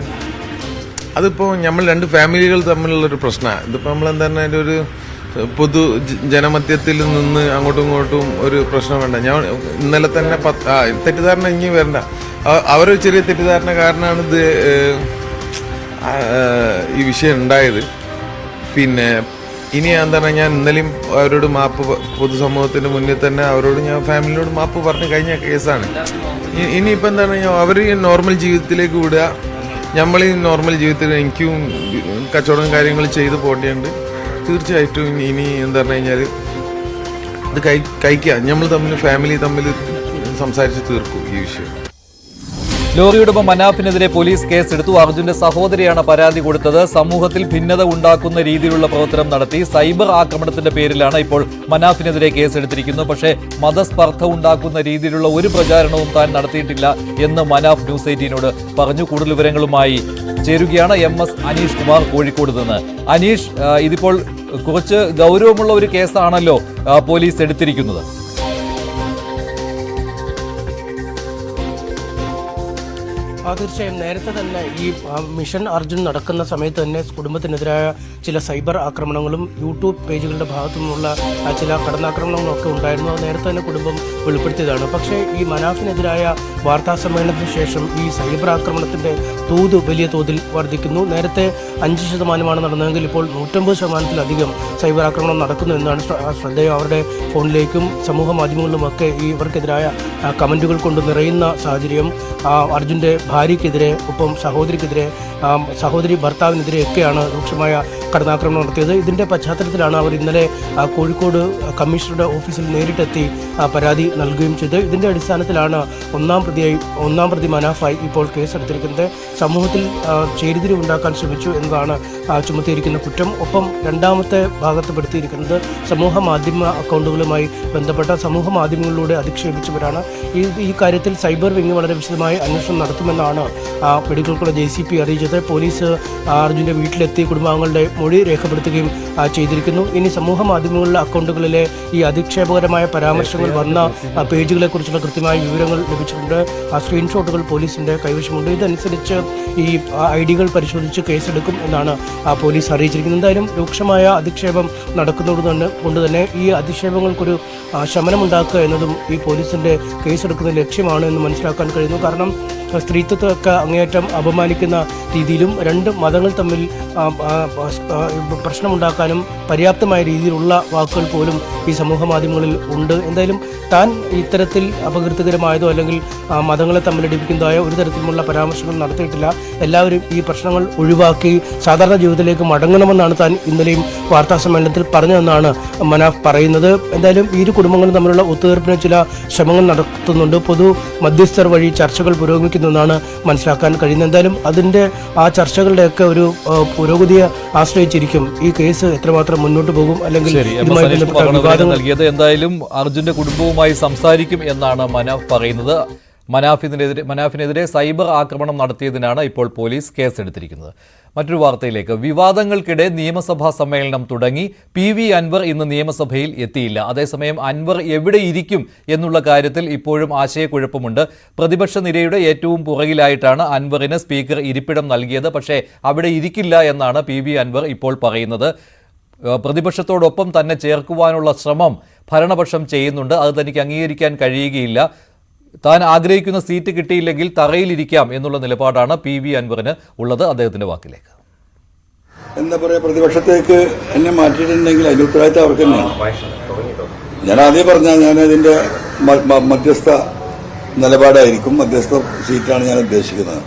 അതിപ്പോൾ നമ്മൾ 2 ഫാമിലികൾ തമ്മിലുള്ളൊരു പ്രശ്നമാണ്. ഇതിപ്പോൾ നമ്മളെന്താണ് അതിൻ്റെ ഒരു പൊതു ജനമധ്യത്തിൽ നിന്ന് അങ്ങോട്ടും ഇങ്ങോട്ടും ഒരു പ്രശ്നം വേണ്ട. ഞാൻ ഇന്നലെ തന്നെ തെറ്റിദ്ധാരണ ഇനി വരണ്ട, അവരൊരു ചെറിയ തെറ്റിദ്ധാരണ കാരണമാണ് ഇത് ഈ വിഷയം ഉണ്ടായത്. പിന്നെ ഇനി എന്താണ് ഞാൻ ഇന്നലെയും അവരോട് മാപ്പ് പൊതുസമൂഹത്തിന് മുന്നിൽ തന്നെ അവരോട് ഞാൻ ഫാമിലിയോട് മാപ്പ് പറഞ്ഞു കഴിഞ്ഞ കേസാണ്. ഇനിയിപ്പോൾ എന്താണ് അവർ നോർമൽ ജീവിതത്തിലേക്ക് വിടുക, നമ്മൾ ഈ നോർമൽ ജീവിതത്തിൽ എനിക്കും കച്ചവടം കാര്യങ്ങൾ ചെയ്ത് പോകേണ്ടതുണ്ട്. തീർച്ചയായിട്ടും ഇനി എന്താ പറഞ്ഞു കഴിഞ്ഞാൽ ഇത് കഴിക്കുക, നമ്മൾ തമ്മിൽ ഫാമിലി തമ്മിൽ സംസാരിച്ച് തീർക്കും ഈ വിഷയം. ലോറി ഉടമ മനാഫിനെതിരെ പോലീസ് കേസെടുത്തു. അർജുന്റെ സഹോദരിയാണ് പരാതി കൊടുത്തത്. സമൂഹത്തിൽ ഭിന്നത ഉണ്ടാക്കുന്ന രീതിയിലുള്ള പ്രവർത്തനം നടത്തി സൈബർ ആക്രമണത്തിന്റെ പേരിലാണ് ഇപ്പോൾ മനാഫിനെതിരെ കേസെടുത്തിരിക്കുന്നത്. പക്ഷേ മതസ്പർദ്ധ ഉണ്ടാക്കുന്ന രീതിയിലുള്ള ഒരു പ്രചാരണവും താൻ നടത്തിയിട്ടില്ല എന്ന് മനാഫ് ന്യൂസ് 18നോട് പറഞ്ഞു. കൂടുതൽ വിവരങ്ങളുമായി ചേരുകയാണ് MS അനീഷ് കുമാർ കോഴിക്കോട് നിന്ന്. അനീഷ്, ഇതിപ്പോൾ കുറച്ച് ഗൗരവമുള്ള ഒരു കേസാണല്ലോ പോലീസ് എടുത്തിരിക്കുന്നത്. തീർച്ചയായും നേരത്തെ തന്നെ ഈ മിഷൻ അർജുൻ നടക്കുന്ന സമയത്ത് തന്നെ കുടുംബത്തിനെതിരായ ചില സൈബർ ആക്രമണങ്ങളും യൂട്യൂബ് പേജുകളുടെ ഭാഗത്തു നിന്നുള്ള ചില കടന്നാക്രമണങ്ങളും ഒക്കെ ഉണ്ടായിരുന്നു. അത് നേരത്തെ തന്നെ കുടുംബം വെളിപ്പെടുത്തിയതാണ്. പക്ഷേ ഈ മനാഫിനെതിരായ വാർത്താ സമ്മേളനത്തിന് ശേഷം ഈ സൈബർ ആക്രമണത്തിന്റെ തോത് വലിയ തോതിൽ വർദ്ധിക്കുന്നു. നേരത്തെ 5% നടന്നതെങ്കിൽ ഇപ്പോൾ 150%-ലധികം സൈബർ ആക്രമണം നടക്കുന്നു എന്നാണ് ശ്രദ്ധേയം. അവരുടെ ഫോണിലേക്കും സമൂഹ മാധ്യമങ്ങളിലുമൊക്കെ ഈ ഇവർക്കെതിരായ കമന്റുകൾ കൊണ്ട് നിറയുന്ന സാഹചര്യം. അർജുൻ്റെ ഭാര്യയ്ക്കെതിരെ, ഒപ്പം സഹോദരിക്കെതിരെ, സഹോദരി ഭർത്താവിനെതിരെയൊക്കെയാണ് രൂക്ഷമായ കടന്നാക്രമണം നടത്തിയത്. ഇതിൻ്റെ പശ്ചാത്തലത്തിലാണ് അവർ ഇന്നലെ കോഴിക്കോട് കമ്മീഷണറുടെ ഓഫീസിൽ നേരിട്ടെത്തി പരാതി നൽകുകയും ചെയ്തത്. ഇതിൻ്റെ അടിസ്ഥാനത്തിലാണ് ഒന്നാം പ്രതി മനാഫായി ഇപ്പോൾ കേസെടുത്തിരിക്കുന്നത്. സമൂഹത്തിൽ ചേരിതിരിവുണ്ടാക്കാൻ ശ്രമിച്ചു എന്നതാണ് ചുമത്തിയിരിക്കുന്ന കുറ്റം. ഒപ്പം രണ്ടാമത്തെ ഭാഗത്ത് പെടുത്തിയിരിക്കുന്നത് സമൂഹ മാധ്യമ അക്കൗണ്ടുകളുമായി ബന്ധപ്പെട്ട സമൂഹ മാധ്യമങ്ങളിലൂടെ അധിക്ഷേപിച്ചവരാണ്. ഈ കാര്യത്തിൽ സൈബർ വിങ് വളരെ വിശദമായി അന്വേഷണം നടത്തുമെന്നാണ് മെഡിക്കൽ കോളേജ് ACP അറിയിച്ചത്. പോലീസ് അർജുൻ്റെ വീട്ടിലെത്തി കുടുംബാംഗങ്ങളുടെ മൊഴി രേഖപ്പെടുത്തുകയും ചെയ്തിരിക്കുന്നു. ഇനി സമൂഹ മാധ്യമങ്ങളിലെ അക്കൗണ്ടുകളിലെ ഈ അധിക്ഷേപകരമായ പരാമർശങ്ങൾ വന്ന പേജുകളെക്കുറിച്ചുള്ള കൃത്യമായ വിവരങ്ങൾ ലഭിച്ചിട്ടുണ്ട്. സ്ക്രീൻഷോട്ടുകൾ പോലീസിൻ്റെ കൈവശമുണ്ട്. ഇതനുസരിച്ച് ഈ ID-കൾ പരിശോധിച്ച് കേസെടുക്കും എന്നാണ് പോലീസ് അറിയിച്ചിരിക്കുന്നത്. എന്തായാലും രൂക്ഷമായ അധിക്ഷേപം നടക്കുന്നതുകൊണ്ട് തന്നെ ഈ അധിക്ഷേപങ്ങൾക്കൊരു ശമനമുണ്ടാക്കുക എന്നതും ഈ പോലീസിൻ്റെ കേസെടുക്കുന്ന ലക്ഷ്യമാണ് എന്ന് മനസ്സിലാക്കാൻ കഴിയുന്നു. കാരണം സ്ത്രീത്വത്തൊക്കെ അങ്ങേയറ്റം അപമാനിക്കുന്ന രീതിയിലും രണ്ട് മതങ്ങൾ തമ്മിൽ പ്രശ്നമുണ്ടാക്കാനും പര്യാപ്തമായ രീതിയിലുള്ള വാക്കുകൾ പോലും ഈ സമൂഹ മാധ്യമങ്ങളിൽ ഉണ്ട്. എന്തായാലും താൻ ഇത്തരത്തിൽ അപകീർത്തികരമായതോ അല്ലെങ്കിൽ മതങ്ങളെ തമ്മിലടിപ്പിക്കുന്നതായ ഒരു തരത്തിലുമുള്ള പരാമർശങ്ങൾ നടത്തിയിട്ടില്ല. എല്ലാവരും ഈ പ്രശ്നങ്ങൾ ഒഴിവാക്കി സാധാരണ ജീവിതത്തിലേക്ക് മടങ്ങണമെന്നാണ് താൻ ഇന്നലെയും വാർത്താ സമ്മേളനത്തിൽ പറഞ്ഞതെന്നാണ് മനാഫ് പറയുന്നത്. എന്തായാലും ഇരു കുടുംബങ്ങളും തമ്മിലുള്ള ഒത്തുതീർപ്പിന് ചില ശ്രമങ്ങൾ നടത്തുന്നുണ്ട്. പൊതു മധ്യസ്ഥർ വഴി ചർച്ചകൾ പുരോഗമിക്കുന്നെന്നാണ് മനസ്സിലാക്കാൻ കഴിയുന്നത്. എന്തായാലും അതിൻ്റെ ആ ചർച്ചകളുടെയൊക്കെ ഒരു പുരോഗതിയെ ആശ്രയിച്ചിരിക്കും ഈ കേസ് എത്രമാത്രം മുന്നോട്ട് പോകും, അല്ലെങ്കിൽ ഇതുമായി ബന്ധപ്പെട്ട വിവാദങ്ങൾ നൽകിയത്. എന്തായാലും അർജുന്റെ കുടുംബവുമായി സംസാരിക്കും എന്നാണ് മനാഫ് പറയുന്നത്. മനാഫിനെതിരെ സൈബർ ആക്രമണം നടത്തിയതിനാണ് ഇപ്പോൾ പോലീസ് കേസെടുത്തിരിക്കുന്നത്. മറ്റൊരു വാർത്തയിലേക്ക്. വിവാദങ്ങൾക്കിടെ നിയമസഭാ സമ്മേളനം തുടങ്ങി. PV അൻവർ ഇന്ന് നിയമസഭയിൽ എത്തിയില്ല. അതേസമയം അൻവർ എവിടെ ഇരിക്കും എന്നുള്ള കാര്യത്തിൽ ഇപ്പോഴും ആശയക്കുഴപ്പമുണ്ട്. പ്രതിപക്ഷ നിരയുടെ ഏറ്റവും പുറകിലായിട്ടാണ് അൻവറിന് സ്പീക്കർ ഇരിപ്പിടം നൽകിയത്. പക്ഷേ അവിടെ ഇരിക്കില്ല എന്നാണ് PV അൻവർ ഇപ്പോൾ പറയുന്നത്. പ്രതിപക്ഷത്തോടൊപ്പം തന്നെ ചേർക്കുവാനുള്ള ശ്രമം ഭരണപക്ഷം ചെയ്യുന്നുണ്ട്. അത് തനിക്ക് അംഗീകരിക്കാൻ കഴിയുകയില്ല. താൻ ആഗ്രഹിക്കുന്ന സീറ്റ് കിട്ടിയില്ലെങ്കിൽ തറയിലിരിക്കാം എന്നുള്ള നിലപാടാണ് PV അൻവറിന് ഉള്ളത്. അദ്ദേഹത്തിന്റെ വാക്കിലേക്ക്. എന്താ പറയാ, പ്രതിപക്ഷത്തേക്ക് എന്നെ മാറ്റിയിട്ടുണ്ടെങ്കിൽ അതിന്റെ ഉത്തരവാദിത്തം അവർക്ക് തന്നെയാണ്. ഞാൻ ആദ്യം പറഞ്ഞാൽ ഞാൻ അതിന്റെ മധ്യസ്ഥ നിലപാടായിരിക്കും, മധ്യസ്ഥ സീറ്റാണ് ഞാൻ ഉദ്ദേശിക്കുന്നത്.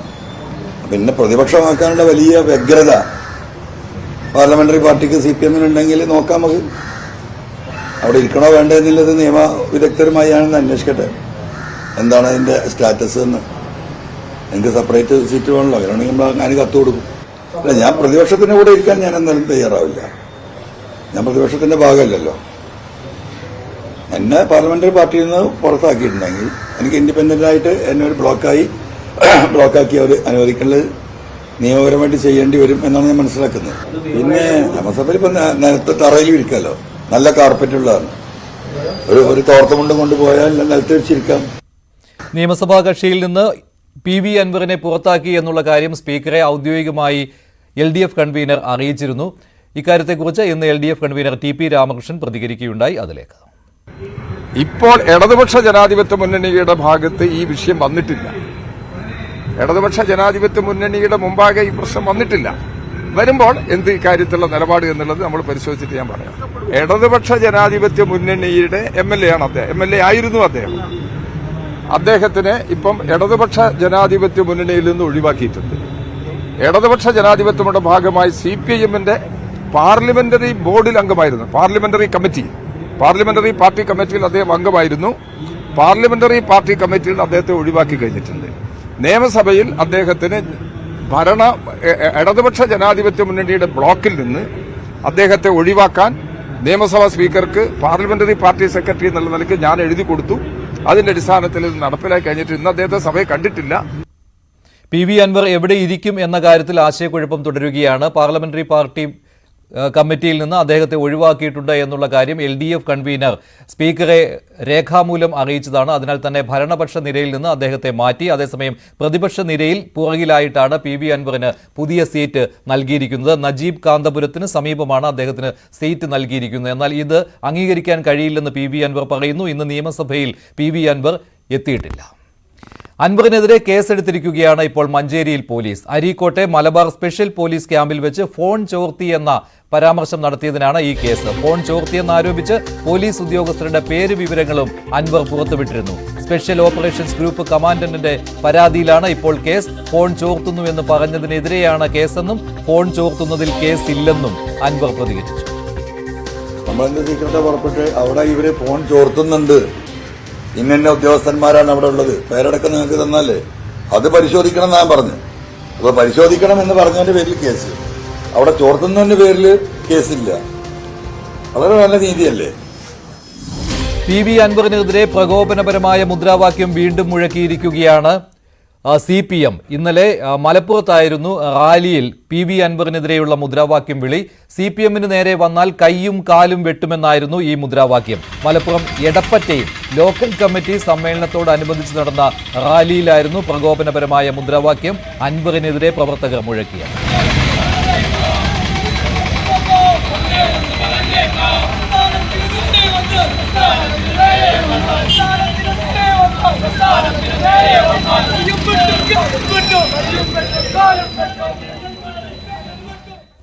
പിന്നെ പ്രതിപക്ഷമാക്കാനുള്ള വലിയ വ്യഗ്രത പാർലമെന്ററി പാർട്ടിക്ക് CPM ഉണ്ടെങ്കിൽ നോക്കാം. നമുക്ക് അവിടെ ഇരിക്കണോ വേണ്ടോ എന്നുള്ളത് നിയമ വിദഗ്ധരുമായി ഞാനൊന്ന് അന്വേഷിക്കട്ടെ, എന്താണ് അതിന്റെ സ്റ്റാറ്റസ് എന്ന്. എനിക്ക് സെപ്പറേറ്റ് സീറ്റ് വേണമല്ലോ, അങ്ങനെയാണെങ്കിൽ ഞാൻ കത്ത് കൊടുക്കും. അല്ല, ഞാൻ പ്രതിപക്ഷത്തിന്റെ കൂടെ ഇരിക്കാൻ ഞാൻ എന്തായാലും തയ്യാറാവില്ല. ഞാൻ പ്രതിപക്ഷത്തിന്റെ ഭാഗമല്ലല്ലോ. എന്നെ പാർലമെന്ററി പാർട്ടിയിൽ നിന്ന് പുറത്താക്കിയിട്ടുണ്ടെങ്കിൽ എനിക്ക് ഇൻഡിപെൻഡന്റ് ആയിട്ട് എന്നെ ഒരു ബ്ലോക്കാക്കി അവർ അനുവദിക്കുന്നത് നിയമപരമായിട്ട് ചെയ്യേണ്ടി വരും എന്നാണ് ഞാൻ മനസ്സിലാക്കുന്നത്. പിന്നെ നിയമസഭയിൽ ഇപ്പം നിലത്ത് തറയിൽ ഇരിക്കാമല്ലോ, നല്ല കാർപ്പറ്റുള്ളതാണ്. ഒരു തോർത്തമുണ്ടും കൊണ്ടുപോയാൽ നിലത്ത് വെച്ചിരിക്കാം. നിയമസഭാ കക്ഷിയിൽ നിന്ന് PV അൻവറിനെ പുറത്താക്കി എന്നുള്ള കാര്യം സ്പീക്കറെ ഔദ്യോഗികമായി LDF കൺവീനർ അറിയിച്ചിരുന്നു. ഇക്കാര്യത്തെക്കുറിച്ച് ഇന്ന് LDF കൺവീനർ TP രാമകൃഷ്ണൻ പ്രതികരിക്കുകയുണ്ടായി. അതിലേക്ക്. ഇപ്പോൾ ഇടതുപക്ഷ ജനാധിപത്യ മുന്നണിയുടെ ഭാഗത്ത് ഈ വിഷയം വന്നിട്ടില്ല. ഇടതുപക്ഷ ജനാധിപത്യ മുന്നണിയുടെ മുമ്പാകെ ഈ പ്രശ്നം വന്നിട്ടില്ല. വരുമ്പോൾ എന്ത് ഇക്കാര്യത്തിലുള്ള നിലപാട് എന്നുള്ളത് നമ്മൾ പരിശോധിച്ചിട്ട് ഞാൻ പറയാം. ഇടതുപക്ഷ ജനാധിപത്യ മുന്നണിയുടെ MLA ആണ് അദ്ദേഹം. MLA ആയിരുന്നു അദ്ദേഹം. അദ്ദേഹത്തിനെ ഇപ്പം ഇടതുപക്ഷ ജനാധിപത്യ മുന്നണിയിൽ നിന്ന് ഒഴിവാക്കിയിട്ടുണ്ട്. ഇടതുപക്ഷ ജനാധിപത്യങ്ങളുടെ ഭാഗമായി CPIMന്റെ പാർലമെന്ററി ബോർഡിൽ അംഗമായിരുന്നു. പാർലമെന്ററി പാർട്ടി കമ്മിറ്റിയിൽ അദ്ദേഹം അംഗമായിരുന്നു. പാർലമെന്ററി പാർട്ടി കമ്മിറ്റിയിൽ നിന്ന് അദ്ദേഹത്തെ ഒഴിവാക്കി കഴിഞ്ഞിട്ടുണ്ട്. നിയമസഭയിൽ അദ്ദേഹത്തിന് ഇടതുപക്ഷ ജനാധിപത്യ മുന്നണിയുടെ ബ്ലോക്കിൽ നിന്ന് അദ്ദേഹത്തെ ഒഴിവാക്കാൻ നിയമസഭാ സ്പീക്കർക്ക് പാർലമെന്ററി പാർട്ടി സെക്രട്ടറി എന്നുള്ള നിലയ്ക്ക് ഞാൻ എഴുതി കൊടുത്തു. അതിന്റെ അടിസ്ഥാനത്തിൽ ഇത് നടപ്പിലാക്കി കഴിഞ്ഞിട്ട് ഇന്ന് അദ്ദേഹത്തെ സഭയെ കണ്ടിട്ടില്ല. PV അൻവർ എവിടെ ഇരിക്കും എന്ന കാര്യത്തിൽ ആശയക്കുഴപ്പം തുടരുകയാണ്. പാർലമെന്ററി പാർട്ടി കമ്മിറ്റിയിൽ നിന്ന് അദ്ദേഹത്തെ ഒഴിവാക്കിയിട്ടുണ്ട് എന്നുള്ള കാര്യം LDF കൺവീനർ സ്പീക്കറെ രേഖാമൂലം അറിയിച്ചതാണ്. അതിനാൽ തന്നെ ഭരണപക്ഷ നിരയിൽ നിന്ന് അദ്ദേഹത്തെ മാറ്റി. അതേസമയം പ്രതിപക്ഷ നിരയിൽ പുറകിലായിട്ടാണ് PV അൻവറിന് പുതിയ സീറ്റ് നൽകിയിരിക്കുന്നത്. നജീബ് കാന്തപുരത്തിന് സമീപമാണ് അദ്ദേഹത്തിന് സീറ്റ് നൽകിയിരിക്കുന്നത്. എന്നാൽ ഇത് അംഗീകരിക്കാൻ കഴിയില്ലെന്ന് PV അൻവർ പറയുന്നു. ഇന്ന് നിയമസഭയിൽ PV അൻവർ എത്തിയിട്ടില്ല. അൻവറിനെതിരെ കേസെടുത്തിരിക്കുകയാണ് ഇപ്പോൾ മഞ്ചേരിയിൽ പോലീസ്. അരീക്കോട്ടെ മലബാർ സ്പെഷ്യൽ പോലീസ് ക്യാമ്പിൽ വെച്ച് ഫോൺ ചോർത്തി എന്ന പരാമർശം നടത്തിയതിനാണ് ഈ കേസ്. ഫോൺ ചോർത്തിയെന്നാരോപിച്ച് പോലീസ് ഉദ്യോഗസ്ഥരുടെ പേര് വിവരങ്ങളും അൻവർ പുറത്തുവിട്ടിരുന്നു. സ്പെഷ്യൽ ഓപ്പറേഷൻസ് ഗ്രൂപ്പ് കമാൻഡന്റിന്റെ പരാതിയിലാണ് ഇപ്പോൾ കേസ്. ഫോൺ ചോർത്തുന്നു എന്ന് പറഞ്ഞതിനെതിരെയാണ് കേസെന്നും ഫോൺ ചോർത്തുന്നതിൽ കേസില്ലെന്നും അൻവർ പ്രതികരിച്ചു. നമ്മളെന്ത് സീക്രട്ട് പുറപ്പെട്ട് അവിടെ ഇവര് ഫോൺ ചോർത്തുന്നുണ്ട്, ഇന്ന ഉദ്യോഗസ്ഥന്മാരാണ് അവിടെ ഉള്ളത്, പേരടക്കം നിങ്ങൾക്ക് തന്നല്ലേ, അത് പരിശോധിക്കണം എന്നാ ഞാൻ പറഞ്ഞു. അപ്പൊ പരിശോധിക്കണം എന്ന് പറഞ്ഞതിന്റെ പേരിൽ കേസ്, അവിടെ ചോർത്തുന്നതിന്റെ പേരിൽ കേസില്ല. വളരെ നല്ല നീതിയല്ലേ? PV അൻവറിനെതിരെ പ്രകോപനപരമായ മുദ്രാവാക്യം വീണ്ടും മുഴക്കിയിരിക്കുകയാണ് CPM. ഇന്നലെ മലപ്പുറത്തായിരുന്നു റാലിയിൽ PV അൻവറിനെതിരെയുള്ള മുദ്രാവാക്യം വിളി. CPMന് നേരെ വന്നാൽ കൈയും കാലും വെട്ടുമെന്നായിരുന്നു ഈ മുദ്രാവാക്യം. മലപ്പുറം എടപ്പറ്റയിൽ ലോക്കൽ കമ്മിറ്റി സമ്മേളനത്തോടനുബന്ധിച്ച് നടന്ന റാലിയിലായിരുന്നു പ്രകോപനപരമായ മുദ്രാവാക്യം അൻവറിനെതിരെ പ്രവർത്തകർ മുഴക്കിയത്.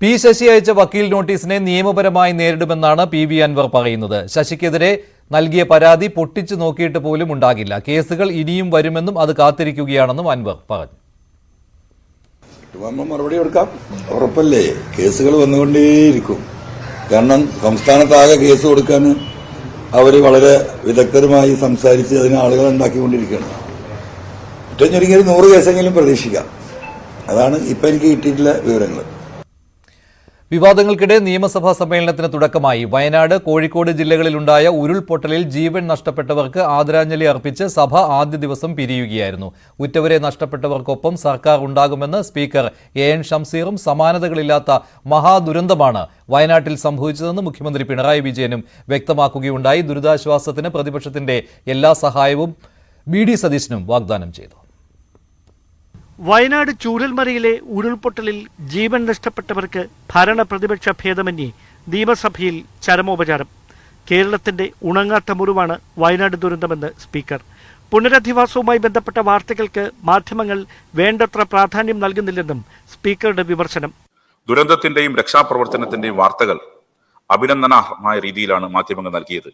P. ശശി അയച്ച വക്കീൽ നോട്ടീസിനെ നിയമപരമായി നേരിടുമെന്നാണ് PV അൻവർ പറയുന്നത്. ശശിക്കെതിരെ നൽകിയ പരാതി പൊട്ടിച്ചു നോക്കിയിട്ട് പോലും ഉണ്ടാകില്ല. കേസുകൾ ഇനിയും വരുമെന്നും അത് കാത്തിരിക്കുകയാണെന്നും അൻവർ പറഞ്ഞു. മറുപടി കൊടുക്കാം, ഉറപ്പല്ലേ? കേസുകൾ വന്നുകൊണ്ടേയിരിക്കും. കാരണം സംസ്ഥാനത്താകെ കേസ് കൊടുക്കാൻ അവര് വളരെ വിദഗ്ധരുമായി സംസാരിച്ച് അതിന് ആളുകൾ ഉണ്ടാക്കിക്കൊണ്ടിരിക്കുകയാണ്. ഏറ്റവും ചുരുങ്ങിയ 100 കേസെങ്കിലും പ്രതീക്ഷിക്കാം. അതാണ് ഇപ്പൊ എനിക്ക് കിട്ടിയിട്ടുള്ള വിവരങ്ങൾ. വിവാദങ്ങൾക്കിടെ നിയമസഭാ സമ്മേളനത്തിന് തുടക്കമായി. വയനാട്, കോഴിക്കോട് ജില്ലകളിലുണ്ടായ ഉരുൾപൊട്ടലിൽ ജീവൻ നഷ്ടപ്പെട്ടവർക്ക് ആദരാഞ്ജലി അർപ്പിച്ച് സഭ ആദ്യ ദിവസം പിരിയുകയായിരുന്നു. ഉറ്റവരെ നഷ്ടപ്പെട്ടവർക്കൊപ്പം സർക്കാർ ഉണ്ടാകുമെന്ന് സ്പീക്കർ AN ഷംസീറും സമാനതകളില്ലാത്ത മഹാദുരന്തമാണ് വയനാട്ടിൽ സംഭവിച്ചതെന്ന് മുഖ്യമന്ത്രി പിണറായി വിജയനും വ്യക്തമാക്കുകയുണ്ടായി. ദുരിതാശ്വാസത്തിന് പ്രതിപക്ഷത്തിന്റെ എല്ലാ സഹായവും BD സതീശനും വാഗ്ദാനം ചെയ്തു. വയനാട് ചൂരൽമലയിലെ ഉരുൾപൊട്ടലിൽ ജീവൻ നഷ്ടപ്പെട്ടവർക്ക് ഭരണ പ്രതിപക്ഷ ഭേദമന്യേ നിയമസഭയിൽ ചരമോപചാരം. കേരളത്തിന്റെ ഉണങ്ങാത്ത മുറിവാണ് വയനാട് ദുരന്തമെന്ന് സ്പീക്കർ. പുനരധിവാസവുമായി ബന്ധപ്പെട്ട വാർത്തകൾക്ക് മാധ്യമങ്ങൾ വേണ്ടത്ര പ്രാധാന്യം നൽകുന്നില്ലെന്നും സ്പീക്കറുടെ വിമർശനം. ദുരന്തത്തിന്റെയും രക്ഷാപ്രവർത്തനത്തിന്റെയും വാർത്തകൾ അഭിനന്ദനാർഹമായ രീതിയിലാണ് മാധ്യമങ്ങൾ നൽകിയത്.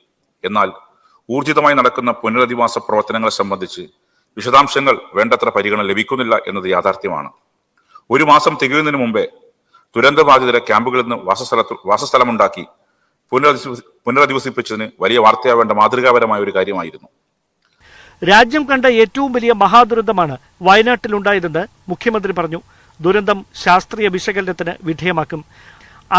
എന്നാൽ ഊർജിതമായി നടക്കുന്ന പുനരധിവാസ പ്രവർത്തനങ്ങളെ സംബന്ധിച്ച് വിശദാംശങ്ങൾ വേണ്ടത്ര പരിഗണന ലഭിക്കുന്നില്ല എന്നത് യാഥാർത്ഥ്യമാണ്. 1 മാസം തികയുന്നതിന് മുമ്പേ ദുരന്തബാധിതരെ ക്യാമ്പുകളിൽ നിന്ന് വാസസ്ഥലമുണ്ടാക്കി പുനരധിവസിപ്പിച്ചതിന് വലിയ വാർത്തയാവേണ്ട മാതൃകാപരമായ ഒരു കാര്യമായിരുന്നു. രാജ്യം കണ്ട ഏറ്റവും വലിയ മഹാദുരന്തമാണ് വയനാട്ടിലുണ്ടായതെന്ന് മുഖ്യമന്ത്രി പറഞ്ഞു. ദുരന്തം ശാസ്ത്രീയ വിശകലനത്തിന് വിധേയമാക്കും.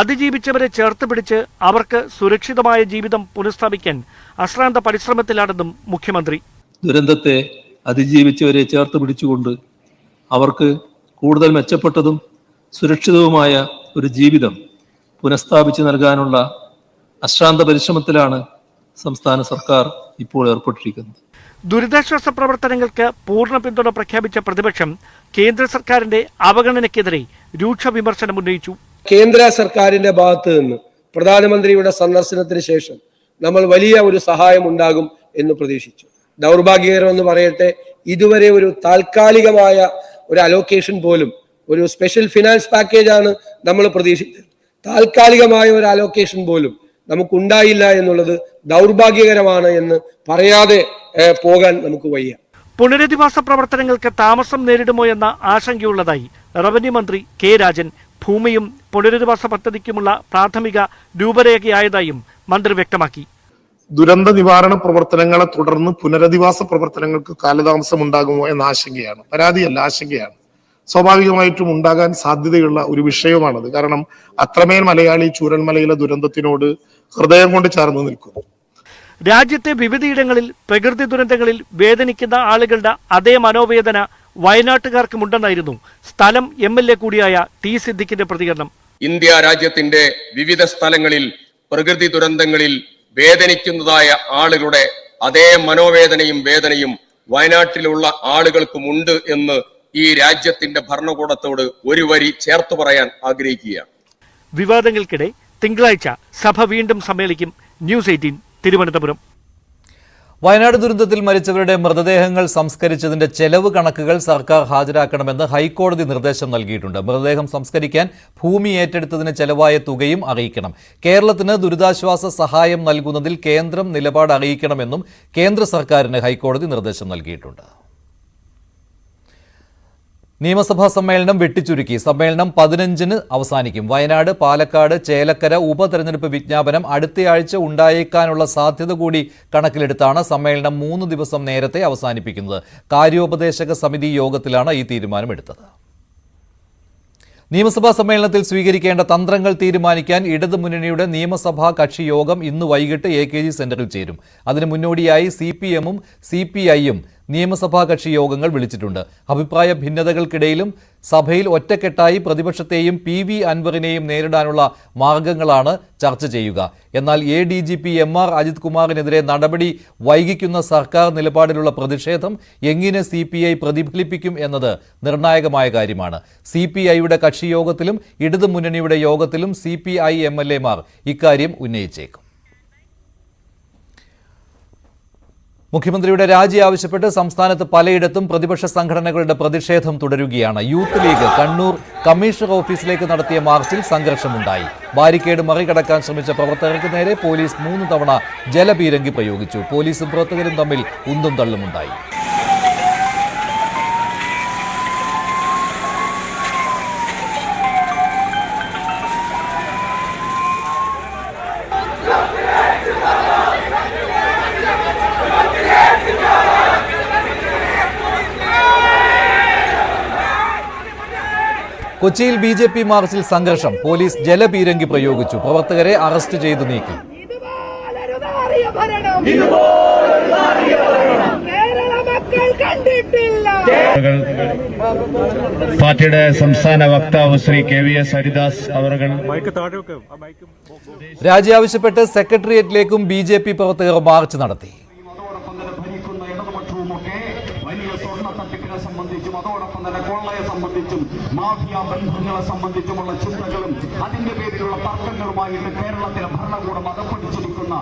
അതിജീവിച്ചവരെ ചേർത്ത് പിടിച്ച് അവർക്ക് സുരക്ഷിതമായ ജീവിതം പുനഃസ്ഥാപിക്കാൻ അശ്രാന്ത പരിശ്രമത്തിലാണെന്നും മുഖ്യമന്ത്രി. ദുരന്തത്തെ അതിജീവിച്ചവരെ ചേർത്ത് പിടിച്ചുകൊണ്ട് അവർക്ക് കൂടുതൽ മെച്ചപ്പെട്ടതും സുരക്ഷിതവുമായ ഒരു ജീവിതം പുനഃസ്ഥാപിച്ചു നൽകാനുള്ള അശ്രാന്ത പരിശ്രമത്തിലാണ് സംസ്ഥാന സർക്കാർ ഇപ്പോൾ ഏർപ്പെട്ടിരിക്കുന്നത്. ദുരിതാശ്വാസ പ്രവർത്തനങ്ങൾക്ക് പൂർണ്ണ പിന്തുണ പ്രഖ്യാപിച്ച പ്രതിപക്ഷം കേന്ദ്ര സർക്കാരിന്റെ അവഗണനയ്ക്കെതിരെ രൂക്ഷ വിമർശനം ഉന്നയിച്ചു. കേന്ദ്ര സർക്കാരിന്റെ ഭാഗത്ത് നിന്ന് പ്രധാനമന്ത്രിയുടെ സന്ദർശനത്തിന് ശേഷം നമ്മൾ വലിയ ഒരു സഹായം ഉണ്ടാകും എന്ന് പ്രതീക്ഷിച്ചു. ദൗർഭാഗ്യകരം എന്ന് പറയട്ടെ, ഇതുവരെ ഒരു താൽക്കാലികമായ ഒരു അലോക്കേഷൻ പോലും ഒരു സ്പെഷ്യൽ ഫിനാൻസ് പാക്കേജാണ് നമ്മൾ പ്രതീക്ഷിച്ചത്. താൽക്കാലികമായ ഒരു അലോക്കേഷൻ പോലും നമുക്കുണ്ടായില്ല എന്നുള്ളത് ദൗർഭാഗ്യകരമാണ് എന്ന് പറയാതെ പോകാൻ നമുക്ക് വയ്യ. പുനരധിവാസ പ്രവർത്തനങ്ങൾക്ക് താമസം നേരിടുമോ എന്ന ആശങ്കയുള്ളതായി റവന്യൂ മന്ത്രി കെ രാജൻ. ഭൂമിയും പുനരധിവാസ പദ്ധതിക്കുമുള്ള പ്രാഥമിക രൂപരേഖയായതായും മന്ത്രി വ്യക്തമാക്കി. ദുരന്ത നിവാരണ പ്രവർത്തനങ്ങളെ തുടർന്ന് പുനരധിവാസ പ്രവർത്തനങ്ങൾക്ക് കാലതാമസം ഉണ്ടാകുമോ എന്ന ആശങ്കയാണ്. പരാതിയല്ല, ആശങ്കയാണ്. സ്വാഭാവികമായിട്ടും ഉണ്ടാകാൻ സാധ്യതയുള്ള ഒരു വിഷയമാണത്. കാരണം അത്രമേൽ മലയാളി ചൂരൽമലയിലെ ദുരന്തത്തിനോട് ഹൃദയം കൊണ്ട് ചേർന്ന് നിൽക്കുന്നു. രാജ്യത്തെ വിവിധയിടങ്ങളിൽ പ്രകൃതി ദുരന്തങ്ങളിൽ വേദനിക്കുന്ന ആളുകളുടെ അതേ മനോവേദന വയനാട്ടുകാർക്കുമുണ്ടെന്നായിരുന്നു സ്ഥലം MLA കൂടിയായ ടി സിദ്ദിഖിന്റെ പ്രതികരണം. ഇന്ത്യ രാജ്യത്തിന്റെ വിവിധ സ്ഥലങ്ങളിൽ പ്രകൃതി ദുരന്തങ്ങളിൽ വേദനിക്കുന്നതായ ആളുകളുടെ അതേ മനോവേദനയും വേദനയും വയനാട്ടിലുള്ള ആളുകൾക്കുമുണ്ട് എന്ന് ഈ രാജ്യത്തിന്റെ ഭരണകൂടത്തോട് ഒരു വരി ചേർത്ത് പറയാൻ ആഗ്രഹിക്കുകയാണ്. വിവാദങ്ങൾക്കിടെ തിങ്കളാഴ്ച സഭ വീണ്ടും സമ്മേളിക്കും. ന്യൂസ് 18 തിരുവനന്തപുരം. വയനാട് ദുരന്തത്തിൽ മരിച്ചവരുടെ മൃതദേഹങ്ങൾ സംസ്കരിച്ചതിന്റെ ചെലവ് കണക്കുകൾ സർക്കാർ ഹാജരാക്കണമെന്ന് ഹൈക്കോടതി നിർദ്ദേശം നൽകിയിട്ടുണ്ട്. മൃതദേഹം സംസ്കരിക്കാൻ ഭൂമി ഏറ്റെടുത്തതിന് ചെലവായ തുകയും അറിയിക്കണം. കേരളത്തിന് ദുരിതാശ്വാസ സഹായം നൽകുന്നതിൽ കേന്ദ്രം നിലപാട് അറിയിക്കണമെന്നും കേന്ദ്ര സർക്കാരിന് ഹൈക്കോടതി നിർദ്ദേശം നൽകിയിട്ടുണ്ട്. നിയമസഭാ സമ്മേളനം വെട്ടിച്ചുരുക്കി. സമ്മേളനം 15-ന് അവസാനിക്കും. വയനാട്, പാലക്കാട്, ചേലക്കര ഉപതെരഞ്ഞെടുപ്പ് വിജ്ഞാപനം അടുത്തയാഴ്ച ഉണ്ടായേക്കാനുള്ള സാധ്യത കൂടി കണക്കിലെടുത്താണ് സമ്മേളനം 3 ദിവസം നേരത്തെ അവസാനിപ്പിക്കുന്നത്. കാര്യോപദേശക സമിതി യോഗത്തിലാണ് ഈ തീരുമാനമെടുത്തത്. നിയമസഭാ സമ്മേളനത്തിൽ സ്വീകരിക്കേണ്ട തന്ത്രങ്ങൾ തീരുമാനിക്കാൻ ഇടതുമുന്നണിയുടെ നിയമസഭാ കക്ഷി യോഗം ഇന്ന് വൈകിട്ട് AKG സെന്ററിൽ ചേരും. അതിനു മുന്നോടിയായി CPM-ഉം CPI-യും നിയമസഭാ കക്ഷി യോഗങ്ങൾ വിളിച്ചിട്ടുണ്ട്. അഭിപ്രായ ഭിന്നതകൾക്കിടയിലും സഭയിൽ ഒറ്റക്കെട്ടായി പ്രതിപക്ഷത്തെയും PV അൻവറിനെയും നേരിടാനുള്ള മാർഗങ്ങളാണ് ചർച്ച ചെയ്യുക. എന്നാൽ ADGP MR അജിത് കുമാറിനെതിരെ നടപടി വൈകിക്കുന്ന സർക്കാർ നിലപാടിലുള്ള പ്രതിഷേധം എങ്ങനെ CPI പ്രതിഫലിപ്പിക്കും എന്നത് നിർണായകമായ കാര്യമാണ്. CPI-യുടെ കക്ഷിയോഗത്തിലും ഇടതുമുന്നണിയുടെ യോഗത്തിലും CPI MLA-മാർ ഇക്കാര്യം ഉന്നയിച്ചേക്കും. മുഖ്യമന്ത്രിയുടെ രാജി ആവശ്യപ്പെട്ട് സംസ്ഥാനത്ത് പലയിടത്തും പ്രതിപക്ഷ സംഘടനകളുടെ പ്രതിഷേധം തുടരുകയാണ്. യൂത്ത് ലീഗ് കണ്ണൂർ കമ്മീഷണർ ഓഫീസിലേക്ക് നടത്തിയ മാർച്ചിൽ സംഘർഷമുണ്ടായി. ബാരിക്കേഡ് മറികടക്കാൻ ശ്രമിച്ച പ്രവർത്തകർക്ക് നേരെ പോലീസ് 3 തവണ ജലപീരങ്കി പ്രയോഗിച്ചു. പോലീസും പ്രവർത്തകരും തമ്മിൽ ഉന്തും തള്ളുമുണ്ടായി. കൊച്ചിയിൽ BJP മാർച്ചിൽ സംഘർഷം. പോലീസ് ജലപീരങ്കി പ്രയോഗിച്ചു. പ്രവർത്തകരെ അറസ്റ്റ് ചെയ്തു നീക്കി. പാർട്ടിയുടെ സംസ്ഥാന വക്താവ് ശ്രീ KVS ഹരിദാസ് അവർ രാജി ആവശ്യപ്പെട്ട് സെക്രട്ടേറിയറ്റിലേക്കും BJP പ്രവർത്തകർ മാർച്ച് നടത്തി. സംബന്ധിച്ചും അതോടൊപ്പം തന്നെ കൊള്ളയെ സംബന്ധിച്ചും മാഫിയ ബന്ധങ്ങളെ സംബന്ധിച്ചുമുള്ള ചിന്തകളും അതിന്റെ പേരിലുള്ള തർക്കങ്ങളുമായിട്ട് കേരളത്തിലെ ഭരണകൂടം അകപ്പെട്ടിരിക്കുന്ന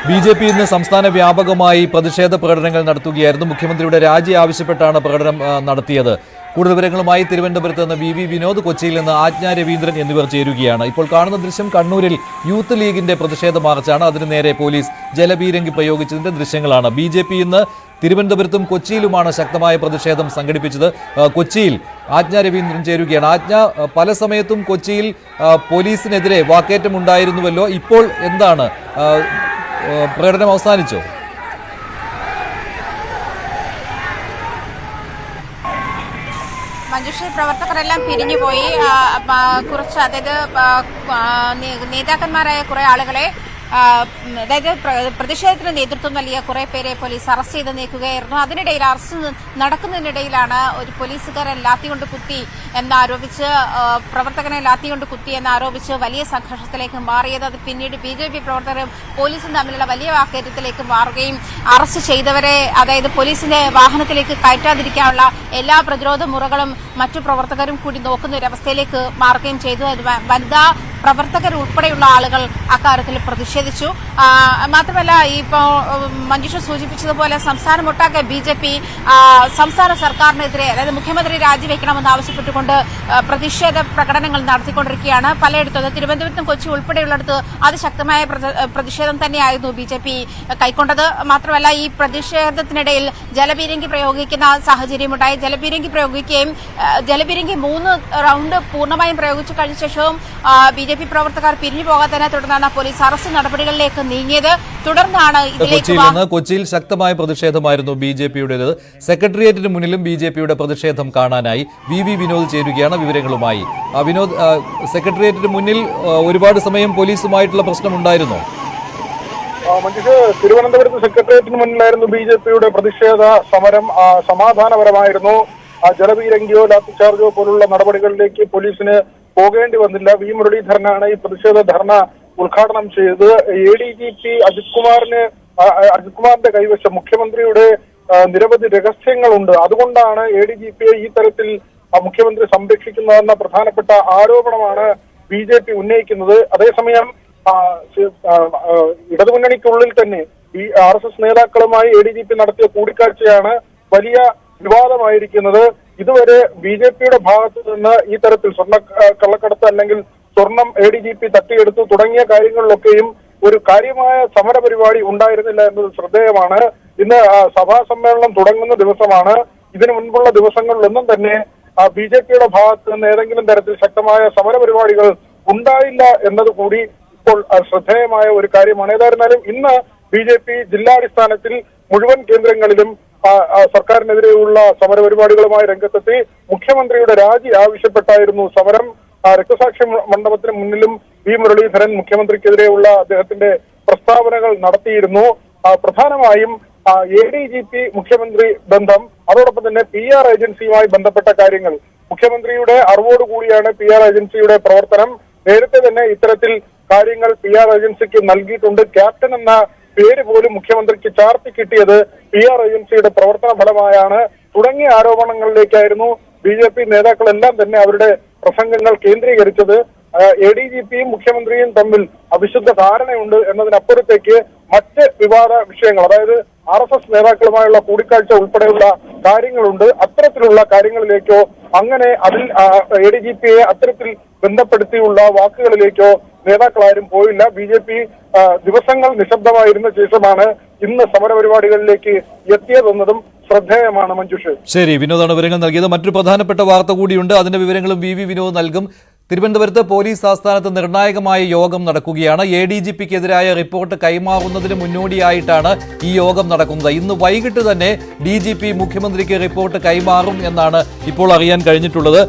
BJP ഇന്ന് സംസ്ഥാന വ്യാപകമായി പ്രതിഷേധ പ്രകടനങ്ങൾ നടത്തുകയായിരുന്നു. മുഖ്യമന്ത്രിയുടെ രാജി ആവശ്യപ്പെട്ടാണ് പ്രകടനം നടത്തിയത്. കൂടുതൽ വിവരങ്ങളുമായി തിരുവനന്തപുരത്ത് നിന്ന് VV വിനോദ്, കൊച്ചിയിൽ നിന്ന് ആജ്ഞ രവീന്ദ്രൻ എന്നിവർ ചേരുകയാണ്. ഇപ്പോൾ കാണുന്ന ദൃശ്യം കണ്ണൂരിൽ യൂത്ത് ലീഗിന്റെ പ്രതിഷേധ മാർച്ചാണ്. അതിനു നേരെ പോലീസ് ജലപീരങ്കി പ്രയോഗിച്ചതിന്റെ ദൃശ്യങ്ങളാണ്. BJP ഇന്ന് തിരുവനന്തപുരത്തും കൊച്ചിയിലുമാണ് ശക്തമായ പ്രതിഷേധം സംഘടിപ്പിച്ചത്. കൊച്ചിയിൽ ആജ്ഞ രവീന്ദ്രൻ ചേരുകയാണ്. ആജ്ഞ, പല സമയത്തും കൊച്ചിയിൽ പോലീസിനെതിരെ വാക്കേറ്റം ഉണ്ടായിരുന്നുവല്ലോ, ഇപ്പോൾ എന്താണ്, പ്രകടനം അവസാനിച്ചോ? മഞ്ജുഷി, പ്രവർത്തകരെല്ലാം പിരിഞ്ഞുപോയി. കുറച്ച്, അതായത് നേതാക്കന്മാരായ കുറെ ആളുകളെ, അതായത് പ്രതിഷേധത്തിന് നേതൃത്വം നൽകിയ കുറെ പേരെ പോലീസ് അറസ്റ്റ് ചെയ്ത് നീക്കുകയായിരുന്നു. അതിനിടയിൽ അറസ്റ്റ് നടക്കുന്നതിനിടയിലാണ് ഒരു പോലീസുകാരൻ ലാത്തികൊണ്ട് കുത്തി എന്നാരോപിച്ച്, പ്രവർത്തകനെ ലാത്തികൊണ്ട് കുത്തി എന്നാരോപിച്ച് വലിയ സംഘർഷത്തിലേക്ക് മാറിയത്. അത് പിന്നീട് BJP പ്രവർത്തകരും പോലീസും തമ്മിലുള്ള വലിയ വാക്കേറ്റത്തിലേക്ക് മാറുകയും അറസ്റ്റ് ചെയ്തവരെ, അതായത് പോലീസിന്റെ വാഹനത്തിലേക്ക് കയറ്റാതിരിക്കാനുള്ള എല്ലാ പ്രതിരോധ മുറകളും മറ്റു പ്രവർത്തകരും കൂടി നോക്കുന്ന ഒരു അവസ്ഥയിലേക്ക് മാറുകയും ചെയ്തു. വനിതാ പ്രവർത്തകരുൾപ്പെടെയുള്ള ആളുകൾ അക്കാര്യത്തിൽ പ്രതിഷേധിച്ചു. മാത്രമല്ല ഇപ്പോ മഞ്ജുഷ സൂചിപ്പിച്ചതുപോലെ സംസ്ഥാനമൊട്ടാകെ BJP സംസ്ഥാന സർക്കാരിനെതിരെ, അതായത് മുഖ്യമന്ത്രി രാജിവെക്കണമെന്ന് ആവശ്യപ്പെട്ടുകൊണ്ട് പ്രതിഷേധ പ്രകടനങ്ങൾ നടത്തിക്കൊണ്ടിരിക്കുകയാണ്. പലയിടത്തും തിരുവനന്തപുരത്തും കൊച്ചി ഉൾപ്പെടെയുള്ളിടത്ത് അതിശക്തമായ പ്രതിഷേധം തന്നെയായിരുന്നു BJP കൈക്കൊണ്ടത്. മാത്രമല്ല ഈ പ്രതിഷേധത്തിനിടയിൽ ജലപീരങ്കി പ്രയോഗിക്കുന്ന സാഹചര്യമുണ്ടായി. ജലപീരങ്കി പ്രയോഗിക്കുകയും ജലപീരങ്കി 3 റൗണ്ട് പൂർണ്ണമായും പ്രയോഗിച്ചു കഴിഞ്ഞ ശേഷവും BJP പ്രവർത്തകർ പിരിഞ്ഞു പോകാത്തതിനെ തുടർന്നാണ് പോലീസ് അറസ്റ്റ് നടപടികളിലേക്ക് നീങ്ങിയത്. തുടർന്നാണ് കൊച്ചിയിൽ ശക്തമായ പ്രതിഷേധമായിരുന്നു BJPയുടേത്. സെക്രട്ടേറിയറ്റിന് മുന്നിലും BJPയുടെ പ്രതിഷേധം കാണാനായി VV വിനോദ് ചേരുകയാണ് വിവരങ്ങളുമായി. വിനോദ്, സെക്രട്ടേറിയറ്റിന് മുന്നിൽ ഒരുപാട് സമയം പോലീസുമായിട്ടുള്ള പ്രശ്നമുണ്ടായിരുന്നോ? മഞ്ജുഷ്, തിരുവനന്തപുരത്ത് സെക്രട്ടേറിയറ്റിന് മുന്നിലായിരുന്നു BJPയുടെ പ്രതിഷേധ സമരം. സമാധാനപരമായിരുന്നു. ജലപീരങ്കിയോ ലാത്തിചാർജോ പോലുള്ള നടപടികളിലേക്ക് പോലീസിന് പോകേണ്ടി വന്നില്ല. V മുരളീധരനാണ് ഈ പ്രതിഷേധ ധർണ ഉദ്ഘാടനം ചെയ്തത്. ADGP അജിത് കുമാറിന്റെ കൈവശം മുഖ്യമന്ത്രിയുടെ നിരവധി രഹസ്യങ്ങളുണ്ട്. അതുകൊണ്ടാണ് ADGPയെ ഈ തരത്തിൽ മുഖ്യമന്ത്രി സംരക്ഷിക്കുന്നതെന്ന പ്രധാനപ്പെട്ട ആരോപണമാണ് BJP ഉന്നയിക്കുന്നത്. അതേസമയം ഇടതുമുന്നണിക്കുള്ളിൽ തന്നെ ഈ RSS നേതാക്കളുമായി ADGP നടത്തിയ കൂടിക്കാഴ്ചയാണ് വലിയ വിവാദമായിരിക്കുന്നത്. ഇതുവരെ BJPയുടെ ഭാഗത്തു നിന്ന് ഈ തരത്തിൽ സ്വർണ്ണ കള്ളക്കടത്ത് അല്ലെങ്കിൽ സ്വർണം ADGP തട്ടിയെടുത്തു തുടങ്ങിയ കാര്യങ്ങളിലൊക്കെയും ഒരു കാര്യമായ സമര പരിപാടി ഉണ്ടായിരുന്നില്ല എന്നത് ശ്രദ്ധേയമാണ്. ഇന്ന് സഭാ സമ്മേളനം തുടങ്ങുന്ന ദിവസമാണ്. ഇതിനു മുൻപുള്ള ദിവസങ്ങളിലൊന്നും തന്നെ BJPയുടെ ഭാഗത്ത് നിന്ന് ഏതെങ്കിലും തരത്തിൽ ശക്തമായ സമര പരിപാടികൾ ഉണ്ടായില്ല എന്നതുകൂടി ഇപ്പോൾ ശ്രദ്ധേയമായ ഒരു കാര്യമാണ്. ഏതായിരുന്നാലും ഇന്ന് BJP ജില്ലാടിസ്ഥാനത്തിൽ മുഴുവൻ കേന്ദ്രങ്ങളിലും സർക്കാരിനെതിരെയുള്ള സമരപരിപാടികളുമായി രംഗത്തെത്തി. മുഖ്യമന്ത്രിയുടെ രാജി ആവശ്യപ്പെട്ടായിരുന്നു സമരം. രക്തസാക്ഷി മണ്ഡപത്തിന് മുന്നിലും V മുരളീധരൻ മുഖ്യമന്ത്രിക്കെതിരെയുള്ള അദ്ദേഹത്തിന്റെ പ്രസ്താവനകൾ നടത്തിയിരുന്നു. പ്രധാനമായും ADGP മുഖ്യമന്ത്രി ബന്ധം, അതോടൊപ്പം തന്നെ PR ഏജൻസിയുമായി ബന്ധപ്പെട്ട കാര്യങ്ങൾ. മുഖ്യമന്ത്രിയുടെ അറിവോടുകൂടിയാണ് PR ഏജൻസിയുടെ പ്രവർത്തനം. നേരത്തെ തന്നെ ഇത്തരത്തിൽ കാര്യങ്ങൾ PR ഏജൻസിക്ക് നൽകിയിട്ടുണ്ട്. ക്യാപ്റ്റൻ എന്ന പേര് പോലും മുഖ്യമന്ത്രിക്ക് ചാർത്തി കിട്ടിയത് PR ഏജൻസിയുടെ പ്രവർത്തന ഫലമായാണ് തുടങ്ങിയ ആരോപണങ്ങളിലേക്കായിരുന്നു BJP നേതാക്കളെല്ലാം തന്നെ അവരുടെ പ്രസംഗങ്ങൾ കേന്ദ്രീകരിച്ചത്. ADGPയും മുഖ്യമന്ത്രിയും തമ്മിൽ അവിശുദ്ധ ധാരണയുണ്ട് എന്നതിനപ്പുറത്തേക്ക് മറ്റ് വിവാദ വിഷയങ്ങൾ, അതായത് RSS നേതാക്കളുമായുള്ള കൂടിക്കാഴ്ച ഉൾപ്പെടെയുള്ള കാര്യങ്ങളുണ്ട്. അത്തരത്തിലുള്ള കാര്യങ്ങളിലേക്കോ അങ്ങനെ അതിൽ ADGPയെ അത്തരത്തിൽ ബന്ധപ്പെടുത്തിയുള്ള വാക്കുകളിലേക്കോ നേതാക്കളാരും പോയില്ല. BJP ദിവസങ്ങൾ നിശബ്ദമായിരുന്ന ശേഷമാണ് ഇന്ന് സമരപരിപാടികളിലേക്ക് എത്തിയതെന്നതും ശ്രദ്ധേയമാണ്. മഞ്ജുഷ്, ശരി, വിനോദാണ് വിവരങ്ങൾ നൽകിയത്. മറ്റൊരു പ്രധാനപ്പെട്ട വാർത്ത കൂടിയുണ്ട്, അതിന്റെ വിവരങ്ങളും VV വിനോദ് നൽകും. തിരുവനന്തപുരത്ത് പോലീസ് ആസ്ഥാനത്ത് നിർണായകമായ യോഗം നടക്കുകയാണ്. ADGPക്കെതിരായ റിപ്പോർട്ട് കൈമാറുന്നതിന് മുന്നോടിയായിട്ടാണ് ഈ യോഗം നടക്കുന്നത്. ഇന്ന് വൈകിട്ട് തന്നെ DGP മുഖ്യമന്ത്രിക്ക് റിപ്പോർട്ട് കൈമാറും എന്നാണ് ഇപ്പോൾ അറിയാൻ കഴിഞ്ഞിട്ടുള്ളത്.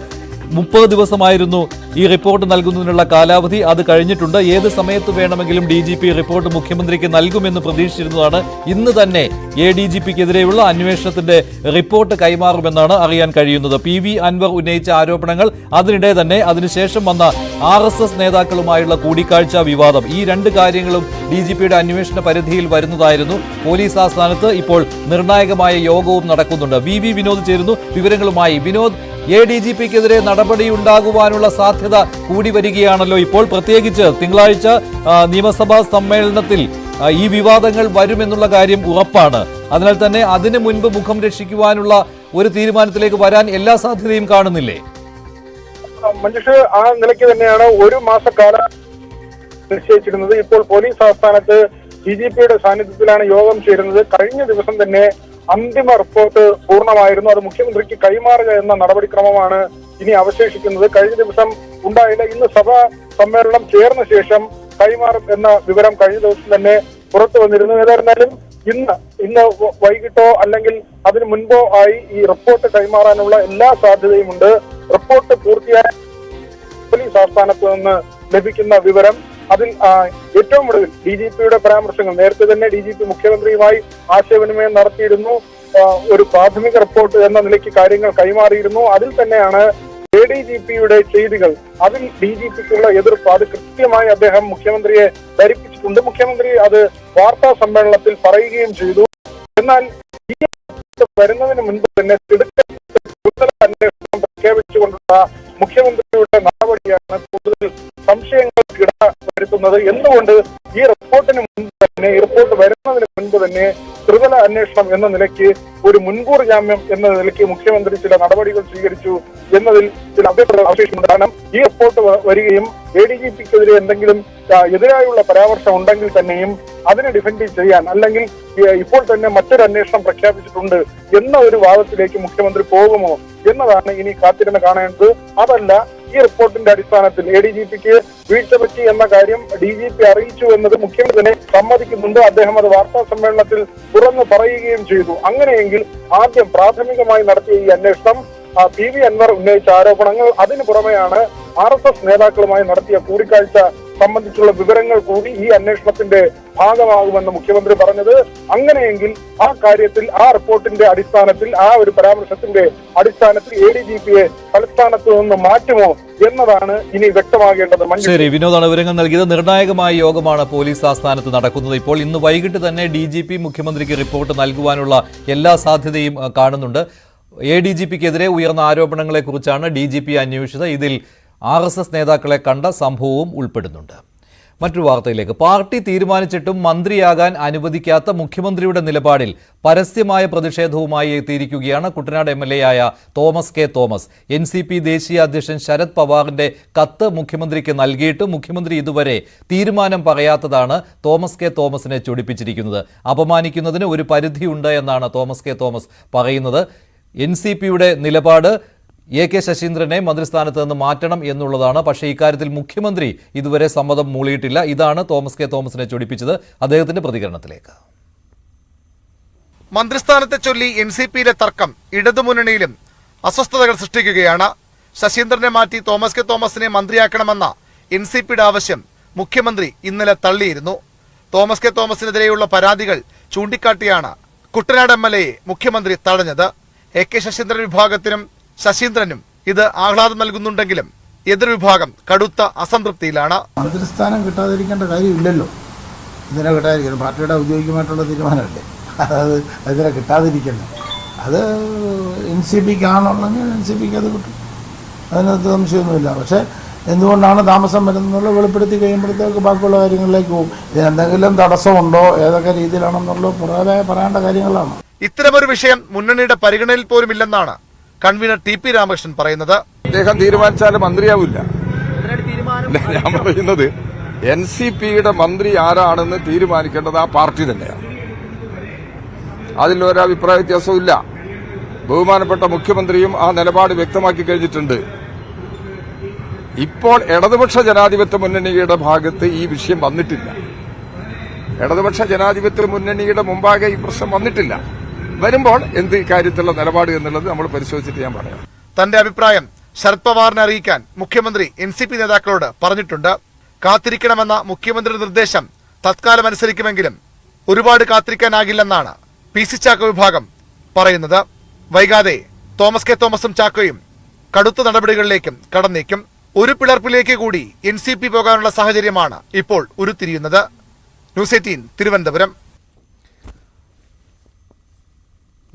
30 ദിവസമായിരുന്നു ഈ റിപ്പോർട്ട് നൽകുന്നതിനുള്ള കാലാവധി. അത് കഴിഞ്ഞിട്ടുണ്ട്. ഏത് സമയത്ത് വേണമെങ്കിലും DGP റിപ്പോർട്ട് മുഖ്യമന്ത്രിക്ക് നൽകുമെന്ന് പ്രതീക്ഷിച്ചിരുന്നതാണ്. ഇന്ന് തന്നെ ADGPക്കെതിരെയുള്ള അന്വേഷണത്തിന്റെ റിപ്പോർട്ട് കൈമാറുമെന്നാണ് അറിയാൻ കഴിയുന്നത്. PV അൻവർ ഉന്നയിച്ച ആരോപണങ്ങൾ, അതിനിടെ തന്നെ അതിനുശേഷം വന്ന RSS നേതാക്കളുമായുള്ള കൂടിക്കാഴ്ച വിവാദം, ഈ രണ്ട് കാര്യങ്ങളും DGPയുടെ അന്വേഷണ പരിധിയിൽ വരുന്നതായിരുന്നു. പോലീസ് ആസ്ഥാനത്ത് ഇപ്പോൾ നിർണായകമായ യോഗവും നടക്കുന്നുണ്ട്. VV വിനോദ് ചേരുന്നു വിവരങ്ങളുമായി. വിനോദ്, ADGPക്കെതിരെ നടപടിയുണ്ടാകുവാനുള്ള സാധ്യത കൂടി വരികയാണല്ലോ ഇപ്പോൾ. പ്രത്യേകിച്ച് തിങ്കളാഴ്ച നിയമസഭാ സമ്മേളനത്തിൽ ഈ വിവാദങ്ങൾ വരുമെന്നുള്ള കാര്യം ഉറപ്പാണ്. അതിനാൽ തന്നെ അതിനു മുൻപ് മുഖം രക്ഷിക്കുവാനുള്ള ഒരു തീരുമാനത്തിലേക്ക് വരാൻ എല്ലാ സാധ്യതയും കാണുന്നില്ലേ? മഞ്ജുഷ്, ആ നിലയ്ക്ക് തന്നെയാണ് ഒരു മാസക്കാലം നിശ്ചയിച്ചിരുന്നത്. ഇപ്പോൾ പോലീസ് ആസ്ഥാനത്ത് DGPയുടെ സാന്നിധ്യത്തിലാണ് യോഗം ചേരുന്നത്. കഴിഞ്ഞ ദിവസം തന്നെ അന്തിമ റിപ്പോർട്ട് പൂർണ്ണമായിരുന്നു. അത് മുഖ്യമന്ത്രിക്ക് കൈമാറുക എന്ന നടപടിക്രമമാണ് ഇനി അവശേഷിക്കുന്നത്. കഴിഞ്ഞ ദിവസം ഉണ്ടായില്ല. ഇന്ന് സഭാ സമ്മേളനം ചേർന്ന ശേഷം കൈമാറും എന്ന വിവരം കഴിഞ്ഞ ദിവസം തന്നെ പുറത്തു വന്നിരുന്നു. ഏതായിരുന്നാലും ഇന്ന് വൈകിട്ടോ അല്ലെങ്കിൽ അതിനു മുൻപോ ആയി ഈ റിപ്പോർട്ട് കൈമാറാനുള്ള എല്ലാ സാധ്യതയുമുണ്ട്. റിപ്പോർട്ട് പൂർത്തിയായ പോലീസ് ആസ്ഥാനത്ത് നിന്ന് ലഭിക്കുന്ന വിവരം, അതിൽ ഏറ്റവും ഒടുവിൽ DGPയുടെ പരാമർശങ്ങൾ, നേരത്തെ തന്നെ DGP മുഖ്യമന്ത്രിയുമായി ആശയവിനിമയം നടത്തിയിരുന്നു. ഒരു പ്രാഥമിക റിപ്പോർട്ട് എന്ന നിലയ്ക്ക് കാര്യങ്ങൾ കൈമാറിയിരുന്നു. അതിൽ തന്നെയാണ് ADGPയുടെ ചെയ്തികൾ, അതിൽ DGPക്കുള്ള എതിർപ്പ്, അത് കൃത്യമായി അദ്ദേഹം മുഖ്യമന്ത്രിയെ ധരിപ്പിച്ചിട്ടുണ്ട്. മുഖ്യമന്ത്രി അത് വാർത്താ സമ്മേളനത്തിൽ പറയുകയും ചെയ്തു. എന്നാൽ ഈ വരുന്നതിന് മുൻപ് തന്നെ കൂടുതൽ അന്വേഷണം പ്രഖ്യാപിച്ചുകൊണ്ടുള്ള മുഖ്യമന്ത്രിയുടെ നടപടിയാണ് കൂടുതൽ സംശയങ്ങൾ വരുത്തുന്നത്? എന്തുകൊണ്ട് ഈ റിപ്പോർട്ടിന് മുൻപ് തന്നെ, ഈ റിപ്പോർട്ട് വരുന്നതിന് മുൻപ് തന്നെ ത്രിതല അന്വേഷണം എന്ന നിലയ്ക്ക്, ഒരു മുൻകൂർ ജാമ്യം എന്ന നിലയ്ക്ക് മുഖ്യമന്ത്രി ചില നടപടികൾ സ്വീകരിച്ചു എന്നതിൽ ചില അഭ്യർത്ഥന അവശേഷിക്കുന്നുണ്ട്. കാരണം ഈ റിപ്പോർട്ട് വരികയും ADGPക്കെതിരെ എന്തെങ്കിലും എതിരായുള്ള പരാമർശം ഉണ്ടെങ്കിൽ തന്നെയും അതിനെ ഡിഫെൻഡ് ചെയ്യാൻ, അല്ലെങ്കിൽ ഇപ്പോൾ തന്നെ മറ്റൊരു അന്വേഷണം പ്രഖ്യാപിച്ചിട്ടുണ്ട് എന്ന ഒരു വാദത്തിലേക്ക് മുഖ്യമന്ത്രി പോകുമോ എന്നതാണ് ഇനി കാത്തിരുന്ന് കാണേണ്ടത്. അതല്ല, ഈ റിപ്പോർട്ടിന്റെ അടിസ്ഥാനത്തിൽ ADGPക്ക് വീഴ്ച പറ്റി എന്ന കാര്യം DGP അറിയിച്ചു എന്നത് മുഖ്യമന്ത്രി തന്നെ സമ്മതിക്കുന്നുണ്ട്. അദ്ദേഹം അത് വാർത്താ സമ്മേളനത്തിൽ തുറന്നു പറയുകയും ചെയ്തു. അങ്ങനെയെങ്കിൽ ആദ്യം പ്രാഥമികമായി നടത്തിയ ഈ അന്വേഷണം PV അൻവർ ഉന്നയിച്ച ആരോപണങ്ങൾ, അതിനു പുറമെയാണ് RSS നേതാക്കളുമായി നടത്തിയ കൂടിക്കാഴ്ച സംബന്ധിച്ചുള്ള വിവരങ്ങൾ കൂടി ഈ അന്വേഷണത്തിന്റെ ഭാഗമാകുമെന്ന് മുഖ്യമന്ത്രി പറഞ്ഞത്. അങ്ങനെയെങ്കിൽ ആ കാര്യത്തിൽ, ആ റിപ്പോർട്ടിന്റെ അടിസ്ഥാനത്തിൽ, ആ ഒരു പരാമർശത്തിന്റെ അടിസ്ഥാനത്തിൽ ADGPയെ തലസ്ഥാനത്ത് നിന്ന് മാറ്റുമോ എന്നതാണ് ഇനി വ്യക്തമാകേണ്ടത്. ശരി, വിനോദാണ് വിവരങ്ങൾ നൽകിയത്. നിർണായകമായ യോഗമാണ് പോലീസ് ആസ്ഥാനത്ത് നടക്കുന്നത്. ഇപ്പോൾ ഇന്ന് വൈകിട്ട് തന്നെ DGP മുഖ്യമന്ത്രിക്ക് റിപ്പോർട്ട് നൽകുവാനുള്ള എല്ലാ സാധ്യതയും കാണുന്നുണ്ട്. ADGPക്കെതിരെ ഉയർന്ന ആരോപണങ്ങളെക്കുറിച്ചാണ് DGP അന്വേഷിച്ചത്. ഇതിൽ RSS നേതാക്കളെ കണ്ട സംഭവവും ഉൾപ്പെടുന്നുണ്ട്. മറ്റൊരു വാർത്തയിലേക്ക്. പാർട്ടി തീരുമാനിച്ചിട്ടും മന്ത്രിയാകാൻ അനുവദിക്കാത്ത മുഖ്യമന്ത്രിയുടെ നിലപാടിൽ പരസ്യമായ പ്രതിഷേധവുമായി എത്തിയിരിക്കുകയാണ് കുട്ടനാട് MLA ആയ തോമസ് കെ തോമസ്. NCP ദേശീയ അധ്യക്ഷൻ ശരത് പവാറിന്റെ കത്ത് മുഖ്യമന്ത്രിക്ക് നൽകിയിട്ടും മുഖ്യമന്ത്രി ഇതുവരെ തീരുമാനം പറയാത്തതാണ് തോമസ് കെ തോമസിനെ ചൊടിപ്പിച്ചിരിക്കുന്നത്. അപമാനിക്കുന്നതിന് ഒരു പരിധിയുണ്ട് എന്നാണ് തോമസ് കെ തോമസ് പറയുന്നത്. NCPയുടെ നിലപാട് AK ശശീന്ദ്രനെ മന്ത്രിസ്ഥാനത്ത് നിന്ന് മാറ്റണം എന്നുള്ളതാണ്. പക്ഷേ ഇക്കാര്യത്തിൽ മുഖ്യമന്ത്രി ഇതുവരെ സമ്മതം മൂളിയിട്ടില്ല. ഇതാണ് തോമസ് കെ തോമസിനെ ചൊടിപ്പിച്ചത്. അദ്ദേഹത്തിന്റെ പ്രതികരണത്തിലേക്ക്. മന്ത്രിസ്ഥാനത്തെ ചൊല്ലി NCPയിലെ തർക്കം ഇടതുമുന്നണിയിലും അസ്വസ്ഥതകൾ സൃഷ്ടിക്കുകയാണ്. ശശീന്ദ്രനെ മാറ്റി തോമസ് കെ തോമസിനെ മന്ത്രിയാക്കണമെന്ന NCPയുടെ ആവശ്യം മുഖ്യമന്ത്രി ഇന്നലെ തള്ളിയിരുന്നു. തോമസ് കെ തോമസിനെതിരെയുള്ള പരാതികൾ ചൂണ്ടിക്കാട്ടിയാണ് കുട്ടനാട് MLAയെ മുഖ്യമന്ത്രി തടഞ്ഞത്. AK ശശീന്ദ്രൻ വിഭാഗത്തിനും ശശീന്ദ്രനും ഇത് ആഹ്ലാദം നൽകുന്നുണ്ടെങ്കിലും എതിർവിഭാഗം കടുത്ത അസംതൃപ്തിയിലാണ്. മന്ത്രിസ്ഥാനം കിട്ടാതിരിക്കേണ്ട കാര്യമില്ലല്ലോ. ഇതിനെ കിട്ടാതിരിക്കണം, പാർട്ടിയുടെ ഔദ്യോഗികമായിട്ടുള്ള തീരുമാനമല്ലേ. അതായത് ഇതിനെ കിട്ടാതിരിക്കുന്നത്, അത് NCPക്കാണുള്ളെങ്കിൽ NCPക്ക് അത് കിട്ടും, അതിനകത്ത് സംശയമൊന്നുമില്ല. പക്ഷേ എന്തുകൊണ്ടാണ് താമസം വരുന്നത് വെളിപ്പെടുത്തി കഴിയുമ്പോഴത്തേക്ക് ബാക്കിയുള്ള കാര്യങ്ങളിലേക്ക് പോകും. ഇതിനെന്തെങ്കിലും തടസ്സമുണ്ടോ, ഏതൊക്കെ രീതിയിലാണെന്നുള്ളത് പുറമെ പറയേണ്ട കാര്യങ്ങളാണ്. ഇത്തരമൊരു വിഷയം മുന്നണിയുടെ പരിഗണനയിൽ പോലും ഇല്ലെന്നാണ് കൺവീനർ TP രാമകൃഷ്ണൻ പറയുന്നത്. അദ്ദേഹം തീരുമാനിച്ചാലും മന്ത്രിയാവില്ല. ഞാൻ പറയുന്നത് NCPയുടെ മന്ത്രി ആരാണെന്ന് തീരുമാനിക്കേണ്ടത് ആ പാർട്ടി തന്നെയാണ്. അതിലൊരഭിപ്രായ വ്യത്യാസവും ഇല്ല. ബഹുമാനപ്പെട്ട മുഖ്യമന്ത്രിയും ആ നിലപാട് വ്യക്തമാക്കി കഴിഞ്ഞിട്ടുണ്ട്. ഇപ്പോൾ ഇടതുപക്ഷ ജനാധിപത്യ മുന്നണിയുടെ ഭാഗത്ത് ഈ വിഷയം വന്നിട്ടില്ല. ഇടതുപക്ഷ ജനാധിപത്യ മുന്നണിയുടെ മുമ്പാകെ ഈ പ്രശ്നം വന്നിട്ടില്ല. വരുമ്പോൾ എന്ത് കാര്യത്തിലുള്ള നിലപാട് എന്നുള്ളത് നമ്മൾ പരിശോധിച്ചിട്ട് ഞാൻ പറയാം. തന്റെ അഭിപ്രായം ശരത് പവാറിനെ അറിയിക്കാൻ മുഖ്യമന്ത്രി NCP നേതാക്കളോട് പറഞ്ഞിട്ടുണ്ട്. കാത്തിരിക്കണമെന്ന മുഖ്യമന്ത്രിയുടെ നിർദ്ദേശം തത്കാലം അനുസരിക്കുമെങ്കിലും ഒരുപാട് കാത്തിരിക്കാനാകില്ലെന്നാണ് PC ചാക്കോ വിഭാഗം പറയുന്നത്. വൈകാതെ തോമസ് കെ തോമസും ചാക്കോയും കടുത്ത നടപടികളിലേക്കും കടന്നേക്കും. ഒരു പിളർപ്പിലേക്ക് കൂടി NCP പോകാനുള്ള സാഹചര്യമാണ് ഇപ്പോൾ ഉരുത്തിരിയുന്നത്. ന്യൂസ് 18 തിരുവനന്തപുരം.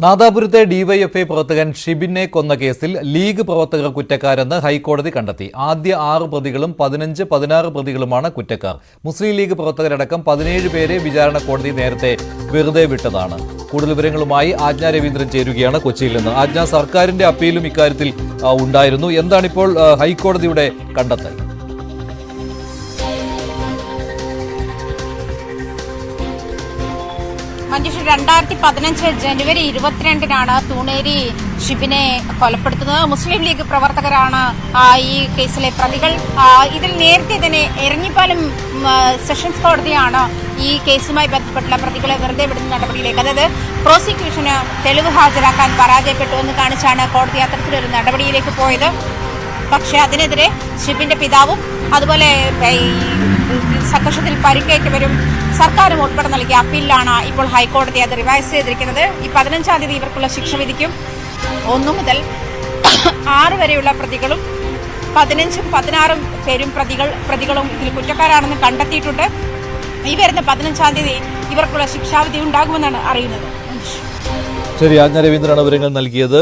നാദാപുരത്തെ DYFI പ്രവർത്തകൻ ഷിബിനെ കൊന്ന കേസിൽ ലീഗ് പ്രവർത്തകർ കുറ്റക്കാരെന്ന് ഹൈക്കോടതി കണ്ടെത്തി. ആദ്യ 6 പ്രതികളും 15-16 പ്രതികളുമാണ് കുറ്റക്കാർ. മുസ്ലിം ലീഗ് പ്രവർത്തകരടക്കം 17 പേരെ വിചാരണ കോടതി നേരത്തെ വെറുതെ വിട്ടതാണ്. കൂടുതൽ വിവരങ്ങളുമായി ആജ്ഞ രവീന്ദ്രൻ ചേരുകയാണ് കൊച്ചിയിൽ നിന്ന്. ആജ്ഞ, സർക്കാരിന്റെ അപ്പീലും ഇക്കാര്യത്തിൽ ഉണ്ടായിരുന്നു. എന്താണിപ്പോൾ ഹൈക്കോടതിയുടെ കണ്ടെത്തൽ? മഞ്ജുഷ, 2015 ജനുവരി 22-നാണ് തൂണേരി ഷിബിനെ കൊലപ്പെടുത്തുന്നത്. മുസ്ലിം ലീഗ് പ്രവർത്തകരാണ് ഈ കേസിലെ പ്രതികൾ. ഇതിൽ നേരത്തെ തന്നെ എരഞ്ഞിപ്പാലം സെഷൻസ് കോടതിയാണ് ഈ കേസുമായി ബന്ധപ്പെട്ടുള്ള പ്രതികളെ വെറുതെ വിടുന്ന നടപടിയിലേക്ക്, അതായത് പ്രോസിക്യൂഷന് തെളിവ് ഹാജരാക്കാൻ പരാജയപ്പെട്ടു എന്ന് കാണിച്ചാണ് കോടതി അത്തരത്തിലൊരു നടപടിയിലേക്ക് പോയത്. പക്ഷേ അതിനെതിരെ ഷിബിന്റെ പിതാവും അതുപോലെ സംഘർഷത്തിൽ പരിക്കേറ്റവരും സർക്കാരും ഉൾപ്പെടെ നൽകിയ അപ്പീലിലാണ് ഇപ്പോൾ ഹൈക്കോടതി അത് റിവൈസ് ചെയ്തിരിക്കുന്നത്. ഈ 15-ാം തീയതി ഇവർക്കുള്ള ശിക്ഷ വിധിക്കും. 1 മുതൽ 6 വരെയുള്ള പ്രതികളും 15-16 പേരും പ്രതികളും ഇതിൽ കുറ്റക്കാരാണെന്ന് കണ്ടെത്തിയിട്ടുണ്ട്. ഈ വരുന്ന 15-ാം തീയതി ഇവർക്കുള്ള ശിക്ഷാവിധി ഉണ്ടാകുമെന്നാണ് അറിയുന്നത്. ശരി, ആജ്ഞ രവീന്ദ്രനാണ് വിവരങ്ങൾ നൽകിയത്.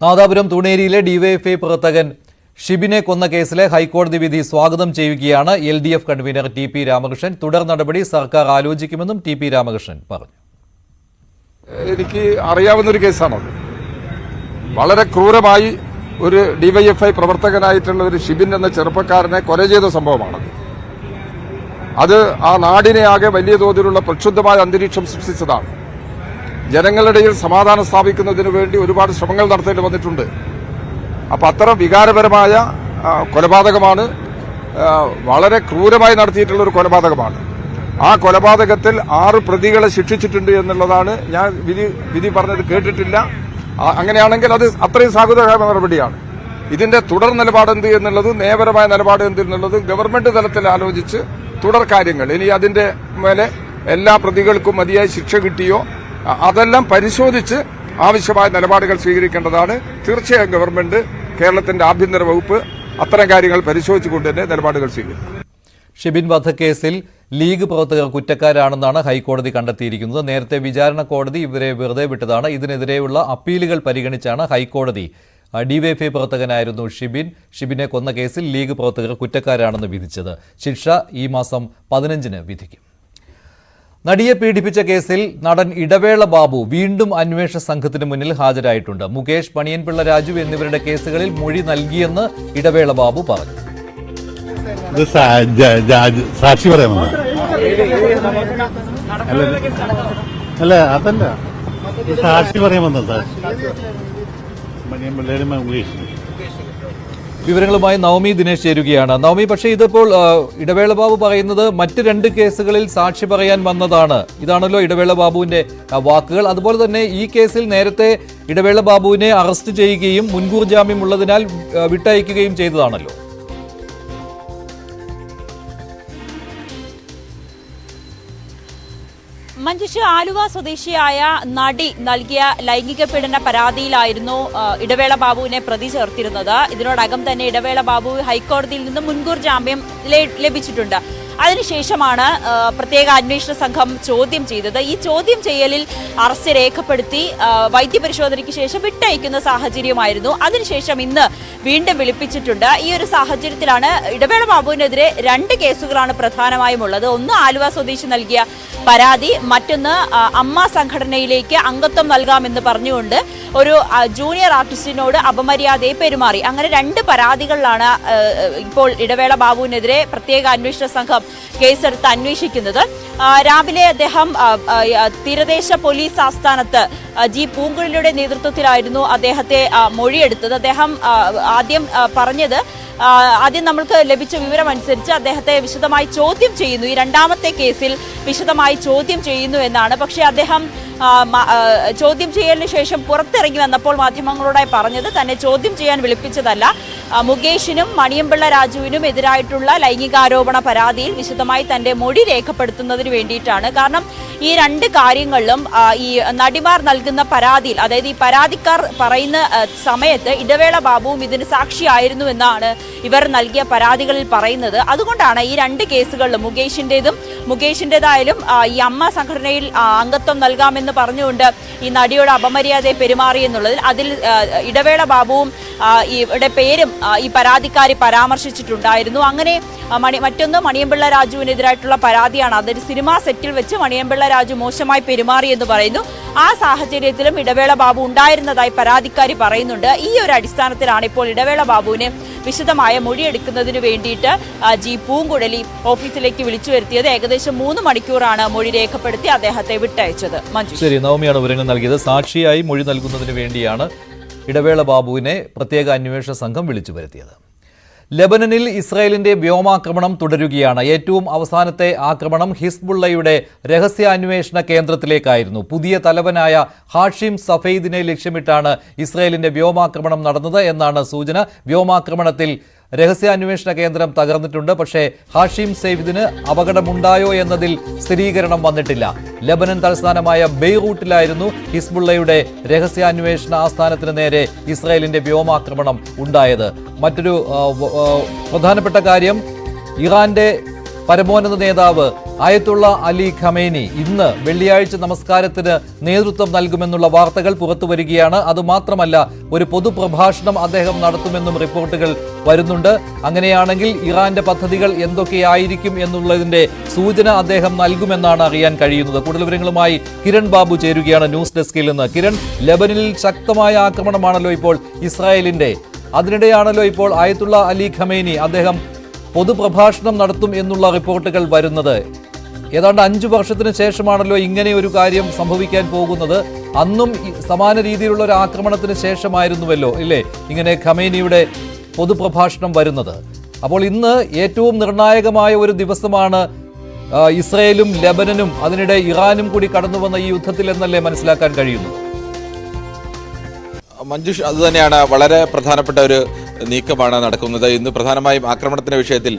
നാദാപുരം തൂണേരിയിലെ DYFI പ്രവർത്തകൻ ഷിബിനെ കൊന്ന കേസിലെ ഹൈക്കോടതി വിധി സ്വാഗതം ചെയ്യുകയാണ് LDF കൺവീനർ TP രാമകൃഷ്ണൻ. തുടർ നടപടി സർക്കാർ ആലോചിക്കുമെന്നും TP രാമകൃഷ്ണൻ പറഞ്ഞു. എനിക്ക് അറിയാവുന്നൊരു കേസാണത്. വളരെ ക്രൂരമായി ഒരു DYFI പ്രവർത്തകനായിട്ടുള്ള ഒരു ഷിബിൻ എന്ന ചെറുപ്പക്കാരനെ കൊല ചെയ്ത സംഭവമാണത്. അത് ആ നാടിനെ ആകെ വലിയ തോതിലുള്ള പ്രക്ഷുബ്ധമായ അന്തരീക്ഷം സൃഷ്ടിച്ചതാണ്. ജനങ്ങളുടെ ഇടയിൽ സമാധാനം സ്ഥാപിക്കുന്നതിന് വേണ്ടി ഒരുപാട് ശ്രമങ്ങൾ നടത്തേണ്ടി വന്നിട്ടുണ്ട്. അപ്പം അത്തരം വികാരപരമായ കൊലപാതകമാണ്, വളരെ ക്രൂരമായി നടത്തിയിട്ടുള്ള ഒരു കൊലപാതകമാണ്. ആ കൊലപാതകത്തിൽ 6 പ്രതികളെ ശിക്ഷിച്ചിട്ടുണ്ട് എന്നുള്ളതാണ്. ഞാൻ വിധി പറഞ്ഞത് കേട്ടിട്ടില്ല. അങ്ങനെയാണെങ്കിൽ അത് അത്രയും സാഹുതമായ നടപടിയാണ്. ഇതിന്റെ തുടർ നിലപാട് എന്ത് എന്നുള്ളത്, നിയമപരമായ നിലപാട് എന്ത് എന്നുള്ളത് ഗവൺമെന്റ് തലത്തിൽ ആലോചിച്ച് തുടർ കാര്യങ്ങൾ, ഇനി അതിന്റെ മേലെ എല്ലാ പ്രതികൾക്കും മതിയായ ശിക്ഷ കിട്ടിയോ അതെല്ലാം പരിശോധിച്ച് ആവശ്യമായ നിലപാടുകൾ സ്വീകരിക്കേണ്ടതാണ്. തീർച്ചയായും ഗവൺമെന്റ്, കേരളത്തിന്റെ ആഭ്യന്തര വകുപ്പ് അത്തരം കാര്യങ്ങൾ പരിശോധിച്ചുകൊണ്ട് തന്നെ നിലപാടുകൾ സ്വീകരിക്കും. ഷിബിൻ വധക്കേസിൽ ലീഗ് പ്രവർത്തകർ കുറ്റക്കാരാണെന്നാണ് ഹൈക്കോടതി കണ്ടെത്തിയിരിക്കുന്നത്. നേരത്തെ വിചാരണ കോടതി ഇവരെ വെറുതെ വിട്ടതാണ്. ഇതിനെതിരെയുള്ള അപ്പീലുകൾ പരിഗണിച്ചാണ് ഹൈക്കോടതി DYFI പ്രവർത്തകനായിരുന്നു ഷിബിനെ കൊന്ന കേസിൽ ലീഗ് പ്രവർത്തകർ കുറ്റക്കാരാണെന്ന് വിധിച്ചത്. ശിക്ഷ ഈ മാസം 15-ന് വിധിക്കും. നടിയെ പീഡിപ്പിച്ച കേസിൽ നടൻ ഇടവേള ബാബു വീണ്ടും അന്വേഷണ സംഘത്തിന് മുന്നിൽ ഹാജരായിട്ടുണ്ട്. മുകേഷ്, മണിയൻപിള്ള രാജു എന്നിവരുടെ കേസുകളിൽ മൊഴി നൽകിയെന്ന് ഇടവേള ബാബു പറഞ്ഞു. സാക്ഷി പറയാമോ? അല്ല, അതല്ല, സാക്ഷി പറയാമെന്നോ? മണിയൻപിള്ളയുടെ മുകേഷ്. വിവരങ്ങളുമായി നവമി ദിനേശ് ചേരുകയാണ്. നവമി, പക്ഷേ ഇതിപ്പോൾ ഇടവേള ബാബു പറയുന്നത് മറ്റ് 2 കേസുകളിൽ സാക്ഷി പറയാൻ വന്നതാണ്. ഇതാണല്ലോ ഇടവേള ബാബുവിന്റെ വാക്കുകൾ. അതുപോലെ തന്നെ ഈ കേസിൽ നേരത്തെ ഇടവേള ബാബുവിനെ അറസ്റ്റ് ചെയ്യുകയും മുൻകൂർ ജാമ്യം ഉള്ളതിനാൽ വിട്ടയക്കുകയും ചെയ്തതാണല്ലോ. മഞ്ജുഷ, ആലുവ സ്വദേശിയായ നടി നൽകിയ ലൈംഗിക പീഡന പരാതിയിലായിരുന്നു ഇടവേള ബാബുവിനെ പ്രതി ചേർത്തിരുന്നത്. ഇതിനോടകം തന്നെ ഇടവേള ബാബു ഹൈക്കോടതിയിൽ നിന്ന് മുൻകൂർ ജാമ്യം ലഭിച്ചിട്ടുണ്ട്. അതിനുശേഷമാണ് പ്രത്യേക അന്വേഷണ സംഘം ചോദ്യം ചെയ്തത്. ഈ ചോദ്യം ചെയ്യലിൽ അറസ്റ്റ് രേഖപ്പെടുത്തി വൈദ്യപരിശോധനയ്ക്ക് ശേഷം വിട്ടയക്കുന്ന സാഹചര്യമായിരുന്നു. അതിനുശേഷം ഇന്ന് വീണ്ടും വിളിപ്പിച്ചിട്ടുണ്ട്. ഈ ഒരു സാഹചര്യത്തിലാണ് ഇടവേള ബാബുവിനെതിരെ 2 കേസുകളാണ് പ്രധാനമായും ഉള്ളത്. ഒന്ന് ആലുവ സ്വദേശി നൽകിയ പരാതി, മറ്റൊന്ന് അമ്മ സംഘടനയിലേക്ക് അംഗത്വം നൽകാമെന്ന് പറഞ്ഞുകൊണ്ട് ഒരു ജൂനിയർ ആർട്ടിസ്റ്റിനോട് അപമര്യാദയെ പെരുമാറി. അങ്ങനെ 2 പരാതികളിലാണ് ഇപ്പോൾ ഇടവേള ബാബുവിനെതിരെ പ്രത്യേക അന്വേഷണ സംഘം കേസെടുത്ത് അന്വേഷിക്കുന്നത്. രാവിലെ അദ്ദേഹം തീരദേശ പോലീസ് ആസ്ഥാനത്ത് G. പൂങ്കുഴലിയുടെ നേതൃത്വത്തിലായിരുന്നു അദ്ദേഹത്തെ മൊഴിയെടുത്തത്. അദ്ദേഹം ആദ്യം നമ്മൾക്ക് ലഭിച്ച വിവരം അനുസരിച്ച് അദ്ദേഹത്തെ വിശദമായി ചോദ്യം ചെയ്യുന്നു. ഈ 2ാമത്തെ കേസിൽ വിശദമായി ചോദ്യം ചെയ്യുന്നു എന്നാണ്. പക്ഷേ അദ്ദേഹം ചോദ്യം ചെയ്യലിന് ശേഷം പുറത്തിറങ്ങി വന്നപ്പോൾ മാധ്യമങ്ങളോടായി പറഞ്ഞത് തന്നെ ചോദ്യം ചെയ്യാൻ വിളിപ്പിച്ചതല്ല, മുകേഷിനും മണിയൻപിള്ള രാജുവിനും എതിരായിട്ടുള്ള ലൈംഗികാരോപണ പരാതിയിൽ വിശദമായി തന്റെ മൊഴി രേഖപ്പെടുത്തുന്നതിന് വേണ്ടിയിട്ടാണ്. കാരണം ഈ 2 കാര്യങ്ങളിലും ഈ നടിമാർ നൽകുന്ന പരാതിയിൽ, അതായത് ഈ പരാതിക്കാർ പറയുന്ന സമയത്ത് ഇടവേള ബാബുവും ഇതിന് സാക്ഷിയായിരുന്നു എന്നാണ് ഇവർ നൽകിയ പരാതികളിൽ പറയുന്നത്. അതുകൊണ്ടാണ് ഈ 2 കേസുകളിലും മുകേഷിന്റേതായാലും ഈ അമ്മ സംഘടനയിൽ അംഗത്വം നൽകാമെന്ന് പറഞ്ഞുകൊണ്ട് ഈ നടിയോട് അപമര്യാദയെ പെരുമാറി എന്നുള്ളതിൽ അതിൽ ഇടവേള ബാബുവും ഇവിടെ പേരും ഈ പരാതിക്കാരി പരാമർശിച്ചിട്ടുണ്ടായിരുന്നു. അങ്ങനെ മറ്റൊന്ന് മണിയൻപിള്ള രാജുവിനെതിരായിട്ടുള്ള പരാതിയാണ്. അതൊരു സിനിമാ സെറ്റിൽ വെച്ച് മണിയൻപിള്ള രാജു മോശമായി പെരുമാറി എന്ന് പറയുന്നു. ആ സാഹചര്യത്തിലും ഇടവേള ബാബു ഉണ്ടായിരുന്നതായി പരാതിക്കാരി പറയുന്നുണ്ട്. ഈ ഒരു അടിസ്ഥാനത്തിലാണ് ഇപ്പോൾ ഇടവേള ബാബുവിന് വിശദമായ മൊഴിയെടുക്കുന്നതിന് വേണ്ടിയിട്ട് G. പൂങ്കുഴലി ഓഫീസിലേക്ക് വിളിച്ചു വരുത്തിയത്. ഏകദേശം 3 മണിക്കൂറാണ് മൊഴി രേഖപ്പെടുത്തി അദ്ദേഹത്തെ വിട്ടയച്ചത്. ശരി, നവമിയാണ് വിവരങ്ങൾ നൽകിയത്. സാക്ഷിയായി മൊഴി നൽകുന്നതിന് വേണ്ടിയാണ് ഇടവേള ബാബുവിനെ പ്രത്യേക അന്വേഷണ സംഘം വിളിച്ചു വരുത്തിയത്. ലെബനനിൽ ഇസ്രായേലിന്റെ വ്യോമാക്രമണം തുടരുകയാണ്. ഏറ്റവും അവസാനത്തെ ആക്രമണം ഹിസ്ബുള്ളയുടെ രഹസ്യാന്വേഷണ കേന്ദ്രത്തിലേക്കായിരുന്നു. പുതിയ തലവനായ ഹാഷിം സഫെയ്ദിനെ ലക്ഷ്യമിട്ടാണ് ഇസ്രായേലിന്റെ വ്യോമാക്രമണം നടന്നത് എന്നാണ് സൂചന. വ്യോമാക്രമണത്തിൽ രഹസ്യാന്വേഷണ കേന്ദ്രം തകർന്നിട്ടുണ്ട്. പക്ഷേ ഹാഷിം സഫെയ്ദിന് അപകടമുണ്ടായോ എന്നതിൽ സ്ഥിരീകരണം വന്നിട്ടില്ല. ലെബനൻ തലസ്ഥാനമായ ബെയ്റൂട്ടിലായിരുന്നു ഹിസ്ബുള്ളയുടെ രഹസ്യാന്വേഷണ ആസ്ഥാനത്തിന് നേരെ ഇസ്രായേലിന്റെ വ്യോമാക്രമണം ഉണ്ടായത്. മറ്റൊരു പ്രധാനപ്പെട്ട കാര്യം, ഇറാന്റെ പരമോന്നത നേതാവ് ആയത്തുള്ള അലി ഖമേനി ഇന്ന് വെള്ളിയാഴ്ച നമസ്കാരത്തിന് നേതൃത്വം നൽകുമെന്നുള്ള വാർത്തകൾ പുറത്തുവരികയാണ്. അതുമാത്രമല്ല, ഒരു പൊതുപ്രഭാഷണം അദ്ദേഹം നടത്തുമെന്നും റിപ്പോർട്ടുകൾ വരുന്നുണ്ട്. അങ്ങനെയാണെങ്കിൽ ഇറാന്റെ പദ്ധതികൾ എന്തൊക്കെയായിരിക്കും എന്നുള്ളതിന്റെ സൂചന അദ്ദേഹം നൽകുമെന്നാണ് അറിയാൻ കഴിയുന്നത്. കൂടുതൽ വിവരങ്ങളുമായി കിരൺ ബാബു ചേരുകയാണ് ന്യൂസ് ഡെസ്കിൽ നിന്ന്. കിരൺ, ലെബനിൽ ശക്തമായ ആക്രമണമാണല്ലോ ഇപ്പോൾ ഇസ്രായേലിന്റെ. അതിനിടെയാണല്ലോ ഇപ്പോൾ ആയത്തുള്ള അലി ഖമേനി അദ്ദേഹം പൊതുപ്രഭാഷണം നടത്തും എന്നുള്ള റിപ്പോർട്ടുകൾ വരുന്നത്. ഏതാണ്ട് 5 വർഷത്തിന് ശേഷമാണല്ലോ ഇങ്ങനെ ഒരു കാര്യം സംഭവിക്കാൻ പോകുന്നത്. അന്നും സമാന രീതിയിലുള്ള ഒരു ആക്രമണത്തിന് ശേഷമായിരുന്നുവല്ലോ ഇല്ലേ ഇങ്ങനെ ഖമേനിയുടെ പൊതുപ്രഭാഷണം വരുന്നത്. അപ്പോൾ ഇന്ന് ഏറ്റവും നിർണായകമായ ഒരു ദിവസമാണ്. ഇസ്രയേലും ലെബനനും അതിനിടെ ഇറാനും കൂടി കടന്നു വന്ന ഈ യുദ്ധത്തിൽ എന്നല്ലേ മനസ്സിലാക്കാൻ കഴിയുന്നു? മഞ്ജുഷ്, അതുതന്നെയാണ് വളരെ പ്രധാനപ്പെട്ട ഒരു നീക്കമാണ് നടക്കുന്നത്. ഇന്ന് പ്രധാനമായും ആക്രമണത്തിന്റെ വിഷയത്തിൽ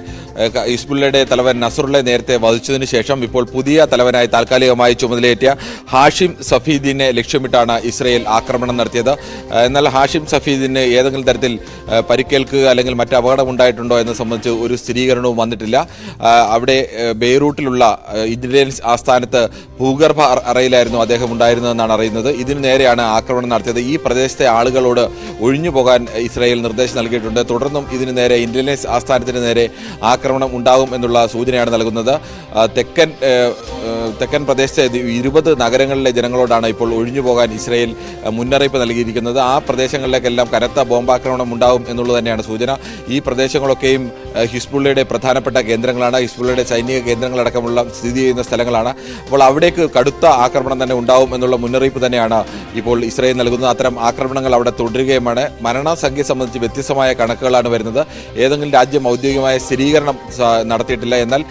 ഹിസ്ബുള്ളയുടെ തലവൻ നസറുള്ളയെ നേരത്തെ വധിച്ചതിന് ശേഷം ഇപ്പോൾ പുതിയ തലവനായി താൽക്കാലികമായി ചുമതലയേറ്റ ഹാഷിം സഫീദിനെ ലക്ഷ്യമിട്ടാണ് ഇസ്രയേൽ ആക്രമണം നടത്തിയത്. എന്നാൽ ഹാഷിം സഫീദിന് ഏതെങ്കിലും തരത്തിൽ പരിക്കേൽക്കുക അല്ലെങ്കിൽ മറ്റ് അപകടം ഉണ്ടായിട്ടുണ്ടോ എന്ന് സംബന്ധിച്ച് ഒരു സ്ഥിരീകരണവും വന്നിട്ടില്ല. അവിടെ ബെയ്റൂട്ടിലുള്ള ഇന്റലിജൻസ് ആസ്ഥാനത്ത് ഭൂഗർഭ അറയിലായിരുന്നു അദ്ദേഹം ഉണ്ടായിരുന്നതെന്നാണ് അറിയുന്നത്. ഇതിനു നേരെയാണ് ആക്രമണം നടത്തിയത്. ഈ പ്രദേശത്തെ ആളുകളോട് ഒഴിഞ്ഞു പോകാൻ ഇസ്രായേൽ നിർദ്ദേശം നൽകിയിട്ടുണ്ട്. തുടർന്നും ഇതിന് നേരെ ഇന്റലിജൻസ് ആസ്ഥാനത്തിന് നേരെ ആക്രമണം ഉണ്ടാകും എന്നുള്ള സൂചനയാണ് നൽകുന്നത്. തെക്കൻ പ്രദേശത്തെ 20 നഗരങ്ങളിലെ ജനങ്ങളോടാണ് ഇപ്പോൾ ഒഴിഞ്ഞു പോകാൻ ഇസ്രായേൽ മുന്നറിയിപ്പ് നൽകിയിരിക്കുന്നത്. ആ പ്രദേശങ്ങളിലേക്കെല്ലാം കനത്ത ബോംബാക്രമണം ഉണ്ടാകും എന്നുള്ളത് തന്നെയാണ് സൂചന. ഈ പ്രദേശങ്ങളൊക്കെയും ഹിസ്ബുള്ളയുടെ പ്രധാനപ്പെട്ട കേന്ദ്രങ്ങളാണ്. ഹിസ്ബുള്ളയുടെ സൈനിക കേന്ദ്രങ്ങളടക്കമുള്ള സ്ഥിതി ചെയ്യുന്ന സ്ഥലങ്ങളാണ്. അപ്പോൾ അവിടേക്ക് കടുത്ത ആക്രമണം തന്നെ ഉണ്ടാവും എന്നുള്ള മുന്നറിയിപ്പ് തന്നെയാണ് ഇപ്പോൾ ഇസ്രായേൽ നൽകുന്നത്. അത്തരം ആക്രമണങ്ങൾ അവിടെ തുടരുകയുമാണ്. മരണസംഖ്യ സംബന്ധിച്ച് വ്യത്യസ്തമായ കണക്കുകളാണ് വരുന്നത്. ഏതെങ്കിലും രാജ്യം ഔദ്യോഗികമായ സ്ഥിരീകരണം നടത്തിയിട്ടില്ല. എന്നാൽ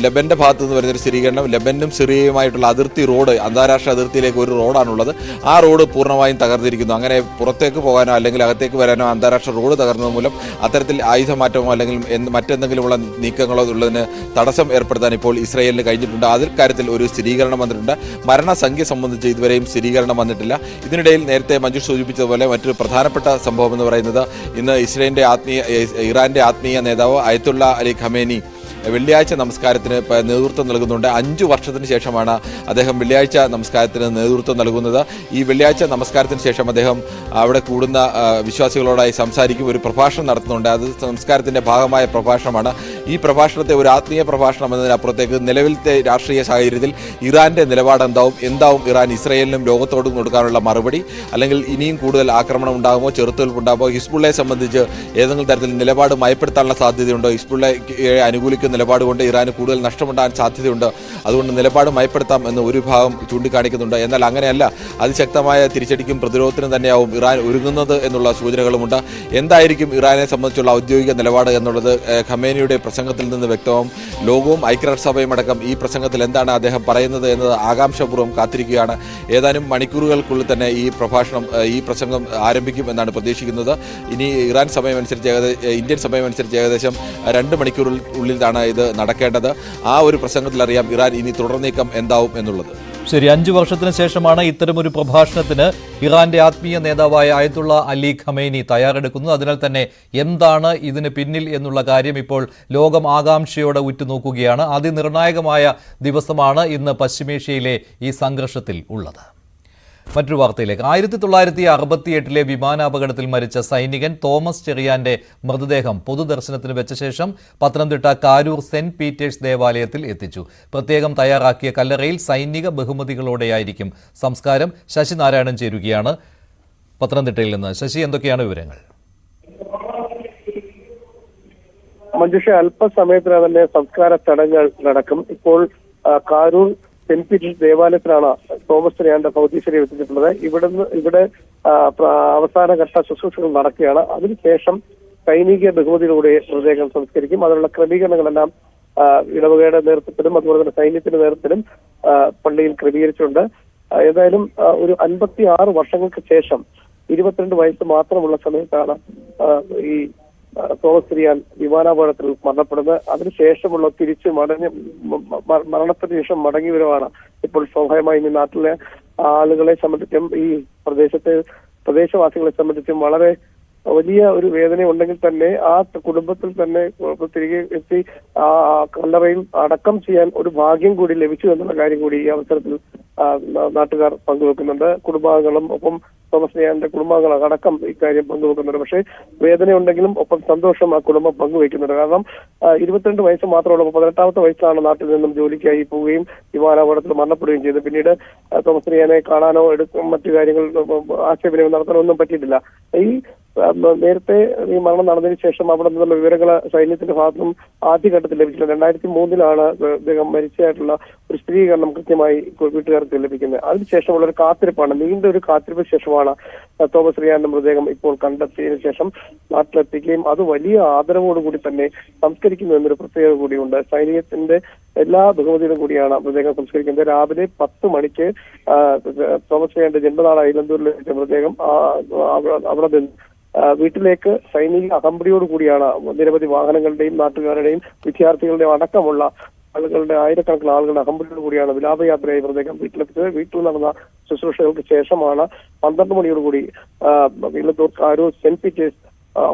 ലെബന്റെ ഭാഗത്തു നിന്ന് വരുന്നൊരു സ്ഥിരീകരണം, ലെബനും സിറിയയുമായിട്ടുള്ള അതിർത്തി റോഡ്, അന്താരാഷ്ട്ര അതിർത്തിയിലേക്ക് ഒരു റോഡാണുള്ളത്. ആ റോഡ് പൂർണ്ണമായും തകർന്നിരിക്കുന്നു. അങ്ങനെ പുറത്തേക്ക് പോകാനോ അല്ലെങ്കിൽ അകത്തേക്ക് വരാനോ അന്താരാഷ്ട്ര റോഡ് തകർന്നത് മൂലം അത്തരത്തിൽ ആയുധമാറ്റമോ അല്ലെങ്കിൽ മറ്റെന്തെങ്കിലുമുള്ള നീക്കങ്ങളോ ഉള്ളതിന് തടസ്സം ഏർപ്പെടുത്താൻ ഇപ്പോൾ ഇസ്രായേലിന് കഴിഞ്ഞിട്ടുണ്ട്. അതിൽ കാര്യത്തിൽ ഒരു സ്ഥിരീകരണം വന്നിട്ടുണ്ട്. മരണസംഖ്യ സംബന്ധിച്ച് ഇതുവരെയും സ്ഥിരീകരണം വന്നിട്ടില്ല. ഇതിനിടയിൽ നേരത്തെ മഞ്ജുഷ് സൂചിപ്പിച്ചതുപോലെ മറ്റൊരു പ്രധാനപ്പെട്ട സംഭവം എന്ന് പറയുന്നത് ഇന്ന് ഇറാന്റെ ആത്മീയ നേതാവ് ആയത്തുള്ള അലി ഖമേനി വെള്ളിയാഴ്ച നമസ്കാരത്തിന് നേതൃത്വം നൽകുന്നുണ്ട്. 5 വർഷത്തിന് ശേഷമാണ് അദ്ദേഹം വെള്ളിയാഴ്ച നമസ്കാരത്തിന് നേതൃത്വം നൽകുന്നത്. ഈ വെള്ളിയാഴ്ച നമസ്കാരത്തിന് ശേഷം അദ്ദേഹം അവിടെ കൂടുന്ന വിശ്വാസികളോടായി സംസാരിക്കും, ഒരു പ്രഭാഷണം നടത്തുന്നുണ്ട്. അത് സംസ്കാരത്തിൻ്റെ ഭാഗമായ പ്രഭാഷണമാണ്. ഈ പ്രഭാഷണത്തെ ഒരു ആത്മീയ പ്രഭാഷണം എന്നതിനപ്പുറത്തേക്ക് നിലവിലത്തെ രാഷ്ട്രീയ സാഹചര്യത്തിൽ ഇറാന്റെ നിലപാട് എന്താവും ഇറാൻ ഇസ്രായേലിനും ലോകത്തോടും കൊടുക്കാനുള്ള മറുപടി, അല്ലെങ്കിൽ ഇനിയും കൂടുതൽ ആക്രമണം ഉണ്ടാകുമോ, ചെറുത്തുനിൽപ്പുണ്ടാകുമോ, ഹിസ്ബുള്ളയെ സംബന്ധിച്ച് ഏതെങ്കിലും തരത്തിൽ നിലപാട് മയപ്പെടുത്താനുള്ള സാധ്യതയുണ്ടോ, ഹിസ്ബുള്ളയെ അനുകൂലിക്കുന്ന നിലപാട് കൊണ്ട് ഇറാന് കൂടുതൽ നഷ്ടമുണ്ടാകാൻ സാധ്യതയുണ്ട്, അതുകൊണ്ട് നിലപാട് മയപ്പെടുത്താം എന്ന് ഒരു വിഭാഗം ചൂണ്ടിക്കാണിക്കുന്നുണ്ട്. എന്നാൽ അങ്ങനെയല്ല, അതിശക്തമായ തിരിച്ചടിക്കും പ്രതിരോധത്തിനും തന്നെയാവും ഇറാൻ ഒരുങ്ങുന്നത് എന്നുള്ള സൂചനകളുമുണ്ട്. എന്തായിരിക്കും ഇറാനെ സംബന്ധിച്ചുള്ള ഔദ്യോഗിക നിലപാട് എന്നുള്ളത് ഖമേനിയുടെ പ്രസംഗത്തിൽ നിന്ന് വ്യക്തമാവും. ലോകവും ഐക്യരാഷ്ട്രസഭയും അടക്കം ഈ പ്രസംഗത്തിൽ എന്താണ് അദ്ദേഹം പറയുന്നത് എന്നത് ആകാംക്ഷപൂർവ്വം കാത്തിരിക്കുകയാണ്. ഏതാനും മണിക്കൂറുകൾക്കുള്ളിൽ തന്നെ ഈ പ്രസംഗം ആരംഭിക്കും എന്നാണ് പ്രതീക്ഷിക്കുന്നത്. ഇനി ഇറാൻ സമയമനുസരിച്ച് ഇന്ത്യൻ സമയമനുസരിച്ച് ഏകദേശം 2 മണിക്കൂറിനുള്ളിലാണ് ഇത് നടക്കേണ്ടത്. ആ ഒരു പ്രസംഗത്തിൽ അറിയാം ഇറാൻ ഇനി തുടർ നീക്കം എന്താവും എന്നുള്ളത്. ശരി, 5 വർഷത്തിന് ശേഷമാണ് ഇത്തരമൊരു പ്രഭാഷണത്തിന് ഇറാന്റെ ആത്മീയ നേതാവായ ആയത്തുള്ള അലി ഖമേനി തയ്യാറെടുക്കുന്നത്. അതിനാൽ തന്നെ എന്താണ് ഇതിന് പിന്നിൽ എന്നുള്ള കാര്യം ഇപ്പോൾ ലോകം ആകാംക്ഷയോടെ ഉറ്റുനോക്കുകയാണ്. അതിനിർണായകമായ ദിവസമാണ് ഇന്ന് പശ്ചിമേഷ്യയിലെ ഈ സംഘർഷത്തിൽ ഉള്ളത്. മറ്റൊരു വാർത്തയിലേക്ക്. 1968 വിമാനാപകടത്തിൽ മരിച്ച സൈനികൻ തോമസ് ചെറിയാന്റെ മൃതദേഹം പൊതുദർശനത്തിന് വെച്ച ശേഷം പത്തനംതിട്ട കാരൂർ സെന്റ് പീറ്റേഴ്സ് ദേവാലയത്തിൽ എത്തിച്ചു. പ്രത്യേകം തയ്യാറാക്കിയ കല്ലറയിൽ സൈനിക ബഹുമതികളോടെയായിരിക്കും സംസ്കാരം. ശശി നാരായണൻ ചേരുകയാണ് പത്തനംതിട്ടയിൽ നിന്ന്. ശശി, എന്തൊക്കെയാണ് വിവരങ്ങൾ? മഞ്ജുഷ, അല്പസമയത്തിനകം തന്നെ സംസ്കാര ചടങ്ങുകൾ നടക്കും. ഇപ്പോൾ കാരൂർ സെന്റ് പീറ്റേഴ്സ് ദേവാലയത്തിലാണ് തോമസ് ചെറിയാന്റെ ഭൗതിക ശരീരം എത്തിച്ചിട്ടുള്ളത്. ഇവിടെ അവസാനഘട്ട ശുശ്രൂഷകൾ നടക്കുകയാണ്. അതിനുശേഷം സൈനിക ബഹുമതിയിലൂടെ മൃതദേഹം സംസ്കരിക്കും. അതിനുള്ള ക്രമീകരണങ്ങളെല്ലാം ഇടവകയുടെ നേതൃത്വത്തിലും അതുപോലെ തന്നെ സൈന്യത്തിന്റെ നേതൃത്വത്തിലും പള്ളിയിൽ ക്രമീകരിച്ചിട്ടുണ്ട്. ഏതായാലും ഒരു 56 വർഷങ്ങൾക്ക് ശേഷം 22 വയസ്സ് മാത്രമുള്ള സമയത്താണ് ഈ തോമസ് ചെറിയാൻ വിമാനാപകടത്തിൽ മരണപ്പെടുന്നത്. അതിനുശേഷമുള്ള മരണത്തിന് ശേഷം മടങ്ങി വരവാണ് ഇപ്പോൾ സ്വാഭാവികമായും ഈ നാട്ടിലെ ആളുകളെ സംബന്ധിച്ചും ഈ പ്രദേശവാസികളെ സംബന്ധിച്ചും വളരെ വലിയ ഒരു വേദന ഉണ്ടെങ്കിൽ തന്നെ ആ കുടുംബത്തിൽ തന്നെ തിരികെ എത്തി ആ കല്ലറയിൽ അടക്കം ചെയ്യാൻ ഒരു ഭാഗ്യം കൂടി ലഭിച്ചു എന്നുള്ള കാര്യം കൂടി ഈ അവസരത്തിൽ നാട്ടുകാർ പങ്കുവെക്കുന്നുണ്ട്. കുടുംബാംഗങ്ങളും ഒപ്പം തോമസ് റിയാന്റെ കുടുംബാംഗങ്ങൾ അടക്കം ഇക്കാര്യം പങ്കുവെക്കുന്നുണ്ട്. പക്ഷേ വേദനയുണ്ടെങ്കിലും ഒപ്പം സന്തോഷം ആ കുടുംബം പങ്കുവെക്കുന്നുണ്ട്. കാരണം 22 വയസ്സ് മാത്രമുള്ള 18ാമത്തെ വയസ്സിലാണ് നാട്ടിൽ നിന്നും ജോലിക്കായി പോവുകയും വിമാനാപകടത്തിൽ മരണപ്പെടുകയും ചെയ്തത്. പിന്നീട് തോമസ് റിയാനെ കാണാനോ മറ്റു കാര്യങ്ങൾ ആശയവിനിമയം നടത്താനോ ഒന്നും പറ്റിയിട്ടില്ല. ഈ നേരത്തെ ഈ മരണം നടന്നതിന് ശേഷം അവിടെ നിന്നുള്ള വിവരങ്ങൾ സൈന്യത്തിന്റെ ഭാഗത്തും ആദ്യഘട്ടത്തിൽ ലഭിച്ചിട്ടുണ്ട്. 2003 അദ്ദേഹം മരിച്ചതായിട്ടുള്ള ഒരു സ്ഥിരീകരണം കൃത്യമായി വീട്ടുകാർക്ക് ലഭിക്കുന്നത്. അതിനുശേഷമുള്ള ഒരു കാത്തിരിപ്പാണ്, നീണ്ട ഒരു കാത്തിരിപ്പിന് ശേഷമാണ് തോമസ് റിയാന്റെ മൃതദേഹം ഇപ്പോൾ കണ്ടെത്തിയതിനു ശേഷം നാട്ടിലെത്തിക്കുകയും അത് വലിയ ആദരവോടുകൂടി തന്നെ സംസ്കരിക്കുന്നു എന്നൊരു പ്രത്യേകത കൂടിയുണ്ട്. സൈനികത്തിന്റെ എല്ലാ ബഹുമതികളും കൂടിയാണ് മൃതദേഹം സംസ്കരിക്കുന്നത്. രാവിലെ 10 മണിക്ക് തോമസ് റിയാന്റെ ജന്മനാടായ ഇലന്തൂരിൽ ലഭിച്ച മൃതദേഹം അവിടെ നിന്ന് വീട്ടിലേക്ക് സൈനിക അകമ്പടിയോട് കൂടിയാണ് നിരവധി വാഹനങ്ങളുടെയും നാട്ടുകാരുടെയും വിദ്യാർത്ഥികളുടെയും അടക്കമുള്ള ആളുകളുടെ ആയിരക്കണക്കിന് ആളുകളുടെ അകമ്പടിയോട് കൂടിയാണ് വിലാപയാത്രയായി മൃതദേഹം വീട്ടിലെത്തിച്ചത്. വീട്ടിൽ നടന്ന ശുശ്രൂഷകൾക്ക് ശേഷമാണ് 12 മണിയോടുകൂടി Elanthoor Karoor Saint Peter's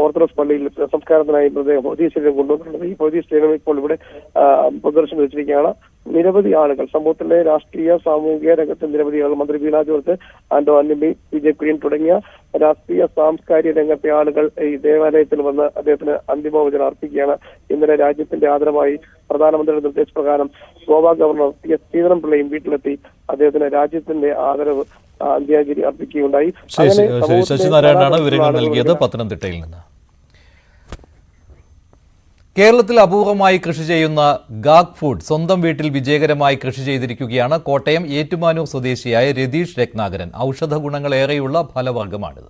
Orthodox പള്ളിയിൽ സംസ്കാരത്തിനായി മൃതദേഹം ഭൗതിക ശരീരം കൊണ്ടുവന്നിട്ടുള്ളത്. ഈ ഭൗതിക ശരീരം ഇപ്പോൾ ഇവിടെ പ്രദർശനം വെച്ചിരിക്കുകയാണ്. നിരവധി ആളുകൾ, സമൂഹത്തിലെ രാഷ്ട്രീയ സാമൂഹിക രംഗത്തെ നിരവധി ആളുകൾ, മന്ത്രി വീണ ജോർജ്, ആന്റോ ആന്റണി, വിജയ് കുര്യൻ തുടങ്ങിയ രാഷ്ട്രീയ സാംസ്കാരിക രംഗത്തെ ആളുകൾ ഈ ദേവാലയത്തിൽ വന്ന് അദ്ദേഹത്തിന് അന്തിമോപചാരം അർപ്പിക്കുകയാണ്. ഇന്നലെ രാജ്യത്തിന്റെ ആദരമായി പ്രധാനമന്ത്രിയുടെ നിർദ്ദേശപ്രകാരം ഗോവ ഗവർണർ PS ശ്രീധരൻപിള്ളയും വീട്ടിലെത്തി അദ്ദേഹത്തിന് രാജ്യത്തിന്റെ ആദരവ് അന്ത്യാഞ്ജലി അർപ്പിക്കുകയുണ്ടായി. ശശിനാരായണനാണ് വിവരങ്ങൾ നൽകിയത് പത്തനംതിട്ടയിൽ നിന്ന്. കേരളത്തിൽ അപൂർവമായി കൃഷി ചെയ്യുന്ന ഗാഗ് ഫുഡ് സ്വന്തം വീട്ടിൽ വിജയകരമായി കൃഷി ചെയ്തിരിക്കുകയാണ് കോട്ടയം ഏറ്റുമാനൂർ സ്വദേശിയായ രതീഷ് രത്നാകരൻ. ഔഷധ ഗുണങ്ങളേറെയുള്ള ഫലവർഗമാണിത്.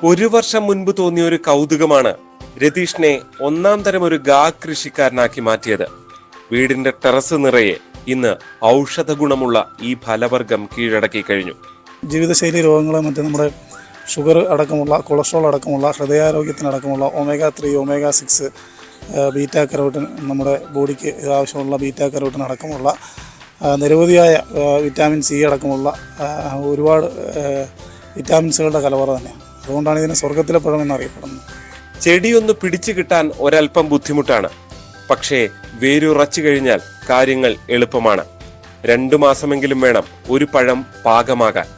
ഒരു വർഷം മുൻപ് തോന്നിയ ഒരു കൗതുകമാണ് രതീഷിനെ ഒന്നാം തരം ഒരു ഗാഗ് കൃഷിക്കാരനാക്കി മാറ്റിയത്. വീടിന്റെ ടെറസ് നിറയെ ഇന്ന് ഔഷധ ഗുണമുള്ള ഈ ഫലവർഗം കീഴടക്കി കഴിഞ്ഞു. ജീവിതശൈലി രോഗങ്ങൾ, മറ്റേ നമ്മുടെ ഷുഗർ അടക്കമുള്ള, കൊളസ്ട്രോൾ അടക്കമുള്ള, ഹൃദയാരോഗ്യത്തിനടക്കമുള്ള omega-3, omega-6, ബീറ്റാ കരോട്ടിൻ, നമ്മുടെ ബോഡിക്ക് ആവശ്യമുള്ള ബീറ്റാ കരോട്ടിൻ അടക്കമുള്ള നിരവധിയായ വിറ്റാമിൻ C അടക്കമുള്ള ഒരുപാട് വിറ്റാമിൻസുകളുടെ കലവറ തന്നെയാണ്. അതുകൊണ്ടാണ് ഇതിനെ സ്വർഗത്തിലെ പഴം എന്നറിയപ്പെടുന്നത്. ചെടിയൊന്ന് പിടിച്ചു കിട്ടാൻ ഒരൽപ്പം ബുദ്ധിമുട്ടാണ്. പക്ഷേ വേരുറച്ചു കഴിഞ്ഞാൽ കാര്യങ്ങൾ എളുപ്പമാണ്. 2 മാസമെങ്കിലും വേണം ഒരു പഴം പാകമാകാൻ.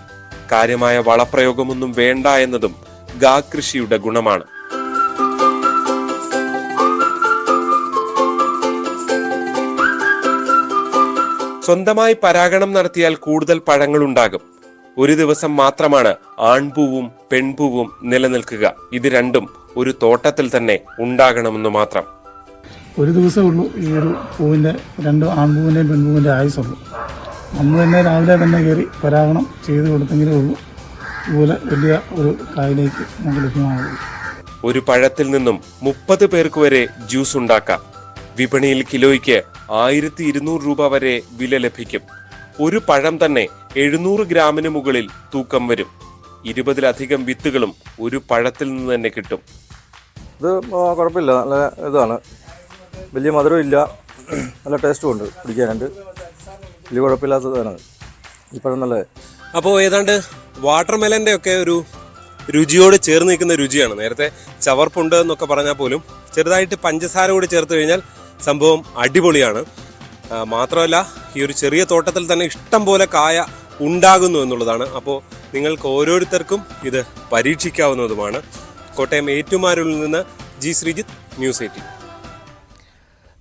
കാര്യമായ വളപ്രയോഗമൊന്നും വേണ്ട എന്നതും ഗാഗ് കൃഷിയുടെ ഗുണമാണ്. സ്വന്തമായി പരാഗണം നടത്തിയാൽ കൂടുതൽ പഴങ്ങളുണ്ടാകും. ഒരു ദിവസം മാത്രമാണ് ആൺപൂവും പെൺപൂവും നിലനിൽക്കുക. ഇത് രണ്ടും ഒരു തോട്ടത്തിൽ തന്നെ ഉണ്ടാകണമെന്ന് മാത്രം. ഒരു ദിവസമേ ഉള്ളൂ ഈ ഒരു പൂവിൻ്റെ, 2 ആൺപൂവിൻ്റെയും പെൺപൂവിൻ്റെ ആയുസുള്ളൂ. അന്ന് തന്നെ രാവിലെ തന്നെ കയറി പരാഗണം ചെയ്ത് കൊടുത്തെങ്കിലേ ഉള്ളൂ ഇതുപോലെ വലിയ ഒരു കായിലേക്ക് നമുക്ക് ലഭ്യമാകുള്ളൂ. ഒരു പഴത്തിൽ നിന്നും 30 പേർക്ക് വരെ ജ്യൂസ് ഉണ്ടാക്കാം. വിപണിയിൽ കിലോയ്ക്ക് 1200 രൂപ വരെ വില ലഭിക്കും. ഒരു പഴം തന്നെ 700 ഗ്രാമിന് മുകളിൽ തൂക്കം വരും. 20-ലധികം വിത്തുകളും ഒരു പഴത്തിൽ നിന്ന് തന്നെ കിട്ടും. ഇത് കുഴപ്പമില്ല, നല്ല ഇതാണ്, വലിയ മധുരം ഇല്ല, നല്ല ടേസ്റ്റും ഉണ്ട്, കുടിക്കാനുണ്ട്, വലിയ കുഴപ്പമില്ലാത്തതാണ് ഈ പഴം നല്ലത്. അപ്പോൾ ഏതാണ്ട് വാട്ടർമെലന്റെ ഒക്കെ ഒരു രുചിയോട് ചേർന്ന് നിൽക്കുന്ന രുചിയാണ്. നേരത്തെ ചവർപ്പുണ്ട് എന്നൊക്കെ പറഞ്ഞാൽ പോലും ചെറുതായിട്ട് പഞ്ചസാര കൂടി ചേർത്ത് കഴിഞ്ഞാൽ സംഭവം അടിപൊളിയാണ്. മാത്രമല്ല ഈ ഒരു ചെറിയ തോട്ടത്തിൽ തന്നെ ഇഷ്ടം പോലെ കായ ഉണ്ടാകുന്നു എന്നുള്ളതാണ്. അപ്പോൾ നിങ്ങൾക്ക് ഓരോരുത്തർക്കും ഇത് പരീക്ഷിക്കാവുന്നതുമാണ്. കോട്ടയം ഏറ്റുമാനൂരിൽ നിന്ന് G. ശ്രീജിത്ത്, ന്യൂസ് 18.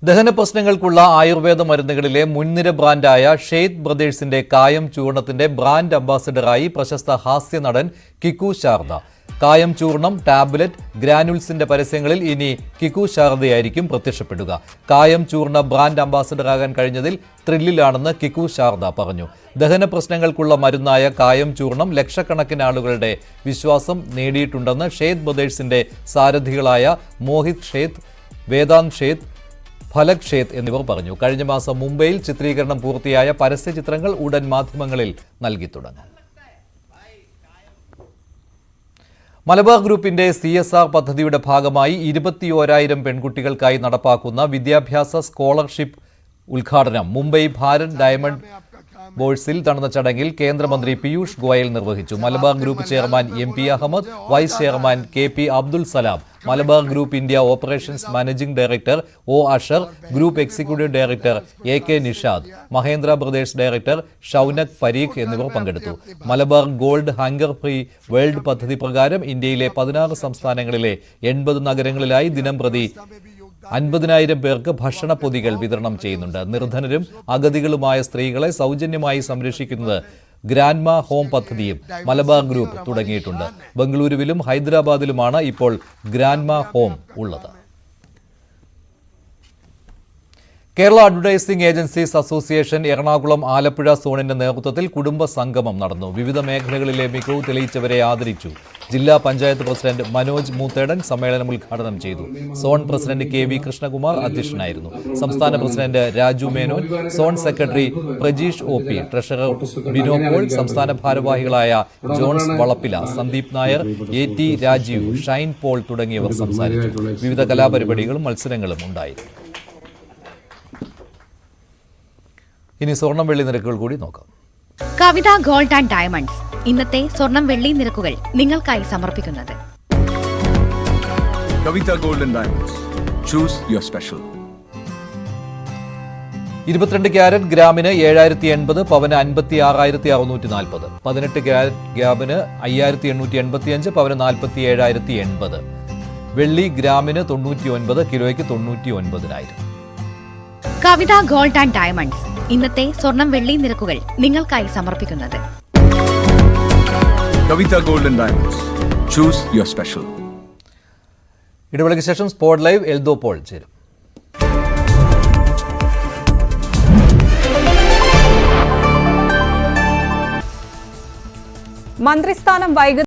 ദഹന പ്രശ്നങ്ങൾക്കുള്ള ആയുർവേദ മരുന്നുകളിലെ മുൻനിര ബ്രാൻഡായ ഷെയ്ദ് ബ്രദേഴ്സിന്റെ കായം ചൂർണത്തിന്റെ ബ്രാൻഡ് അംബാസിഡറായി പ്രശസ്ത ഹാസ്യ നടൻ കിക്കു ശാരദ. കായം ചൂർണം, ടാബ്ലറ്റ്, ഗ്രാനുൾസിന്റെ പരസ്യങ്ങളിൽ ഇനി കിക്കു ശാരദയായിരിക്കും പ്രത്യക്ഷപ്പെടുക. കായം ചൂർണ ബ്രാൻഡ് അംബാസിഡറാകാൻ കഴിഞ്ഞതിൽ ത്രില്ലിലാണെന്ന് കിക്കു ശാരദ പറഞ്ഞു. ദഹന പ്രശ്നങ്ങൾക്കുള്ള മരുന്നായ കായം ചൂർണം ലക്ഷക്കണക്കിന് ആളുകളുടെ വിശ്വാസം നേടിയിട്ടുണ്ടെന്ന് ഷെയ്ദ് ബ്രദേഴ്സിന്റെ സാരഥികളായ മോഹിത് ഷേത്ത്, വേദാന്ത് ഷേത്ത്, ഫലക് ഷേത്ത് എന്നിവർ പറഞ്ഞു. കഴിഞ്ഞ മാസം മുംബൈയിൽ ചിത്രീകരണം പൂർത്തിയായ പരസ്യ ചിത്രങ്ങൾ ഉടൻ മാധ്യമങ്ങളിൽ നൽകി തുടങ്ങും. മലബാർ ഗ്രൂപ്പിന്റെ CSR പദ്ധതിയുടെ ഭാഗമായി 21,000 പെൺകുട്ടികൾക്കായി നടപ്പാക്കുന്ന വിദ്യാഭ്യാസ സ്കോളർഷിപ്പ് ഉദ്ഘാടനം മുംബൈ ഭാരത് ഡയമണ്ട് ബോഴ്സിൽ നടന്ന ചടങ്ങിൽ കേന്ദ്രമന്ത്രി പീയൂഷ് ഗോയൽ നിർവഹിച്ചു. Malabar group chairman MP Ahmed, vice chairman KP Abdul Salam, Malabar group India operations managing director O Ashar, group executive director AK Nishad, Mahendra brothers director Shaunak Farikh എന്നിവർ പങ്കെടുത്തു. Malabar gold hunger free world പദ്ധതി പ്രകാരം ഇന്ത്യയിലെ 16 സംസ്ഥാനങ്ങളിലെ 80 നഗരങ്ങളിലായി ദിനംപ്രതി 50,000 പേർക്ക് ഭക്ഷണ പൊതികൾ വിതരണം ചെയ്യുന്നുണ്ട്. നിർധനരും അഗതികളുമായ സ്ത്രീകളെ സൗജന്യമായി സംരക്ഷിക്കുന്നത് ഗ്രാൻഡ്മ ഹോം പദ്ധതിയും മലബാർ ഗ്രൂപ്പ് തുടങ്ങിയിട്ടുണ്ട്. ബംഗളൂരുവിലും ഹൈദരാബാദിലുമാണ് ഇപ്പോൾ ഗ്രാൻഡ്മ ഹോം ഉള്ളത്. Kerala advertising agencies association Ernakulam Alappuzha സോണിന്റെ നേതൃത്വത്തിൽ കുടുംബ സംഗമം നടന്നു. വിവിധ മേഖലകളിലെ മികവ് തെളിയിച്ചവരെ ആദരിച്ചു. ജില്ലാ പഞ്ചായത്ത് പ്രസിഡന്റ് മനോജ് മൂത്തേടൻ സമ്മേളനം ഉദ്ഘാടനം ചെയ്തു. സോൺ പ്രസിഡന്റ് KV കൃഷ്ണകുമാർ അധ്യക്ഷനായിരുന്നു. സംസ്ഥാന president Raju Menon, zone secretary Prajeesh OP, treasurer Bino Paul, സംസ്ഥാന ഭാരവാഹികളായ Johns Valappila, Sandeep Nair, AT Rajeev, Shine Paul തുടങ്ങിയവർ സംസാരിച്ചു. വിവിധ കലാപരിപാടികളും മത്സരങ്ങളും ഉണ്ടായിരുന്നു. ഇനി സ്വർണം വെള്ളി നിരക്കുകൾ കൂടി നോക്കാം. കവിത ഗോൾഡ് ആൻഡ് ഡയമണ്ട്സ് ഇന്നത്തെ സ്വർണം വെള്ളി നിരക്കുകൾ നിങ്ങൾക്കായി സമർപ്പിക്കുന്നത് Kavitha gold and diamonds. Choose your special. 22 carat ഗ്രാമിന് 7,080, പവന് 56,640. 18 ക്യാരറ്റ് ഗ്രാമിന് 5,885, പവന് 47,080. വെള്ളി ഗ്രാമിന് 99, കിലോയ്ക്ക് 99,000. കവിത ഗോൾഡ് ആൻഡ് ഡയമണ്ട്സ് ഇന്നത്തെ സ്വർണം വെള്ളി നിരക്കുകൾ നിങ്ങൾക്കായി സമർപ്പിക്കുന്നത് Kavitha gold and diamonds. Choose your special. ഇടവേളയ്ക്ക് ശേഷം സ്പോട്ട് ലൈവ് എൽദോ പോൾ ചേരും. മന്ത്രിസ്ഥാനം വൈകുന്നു.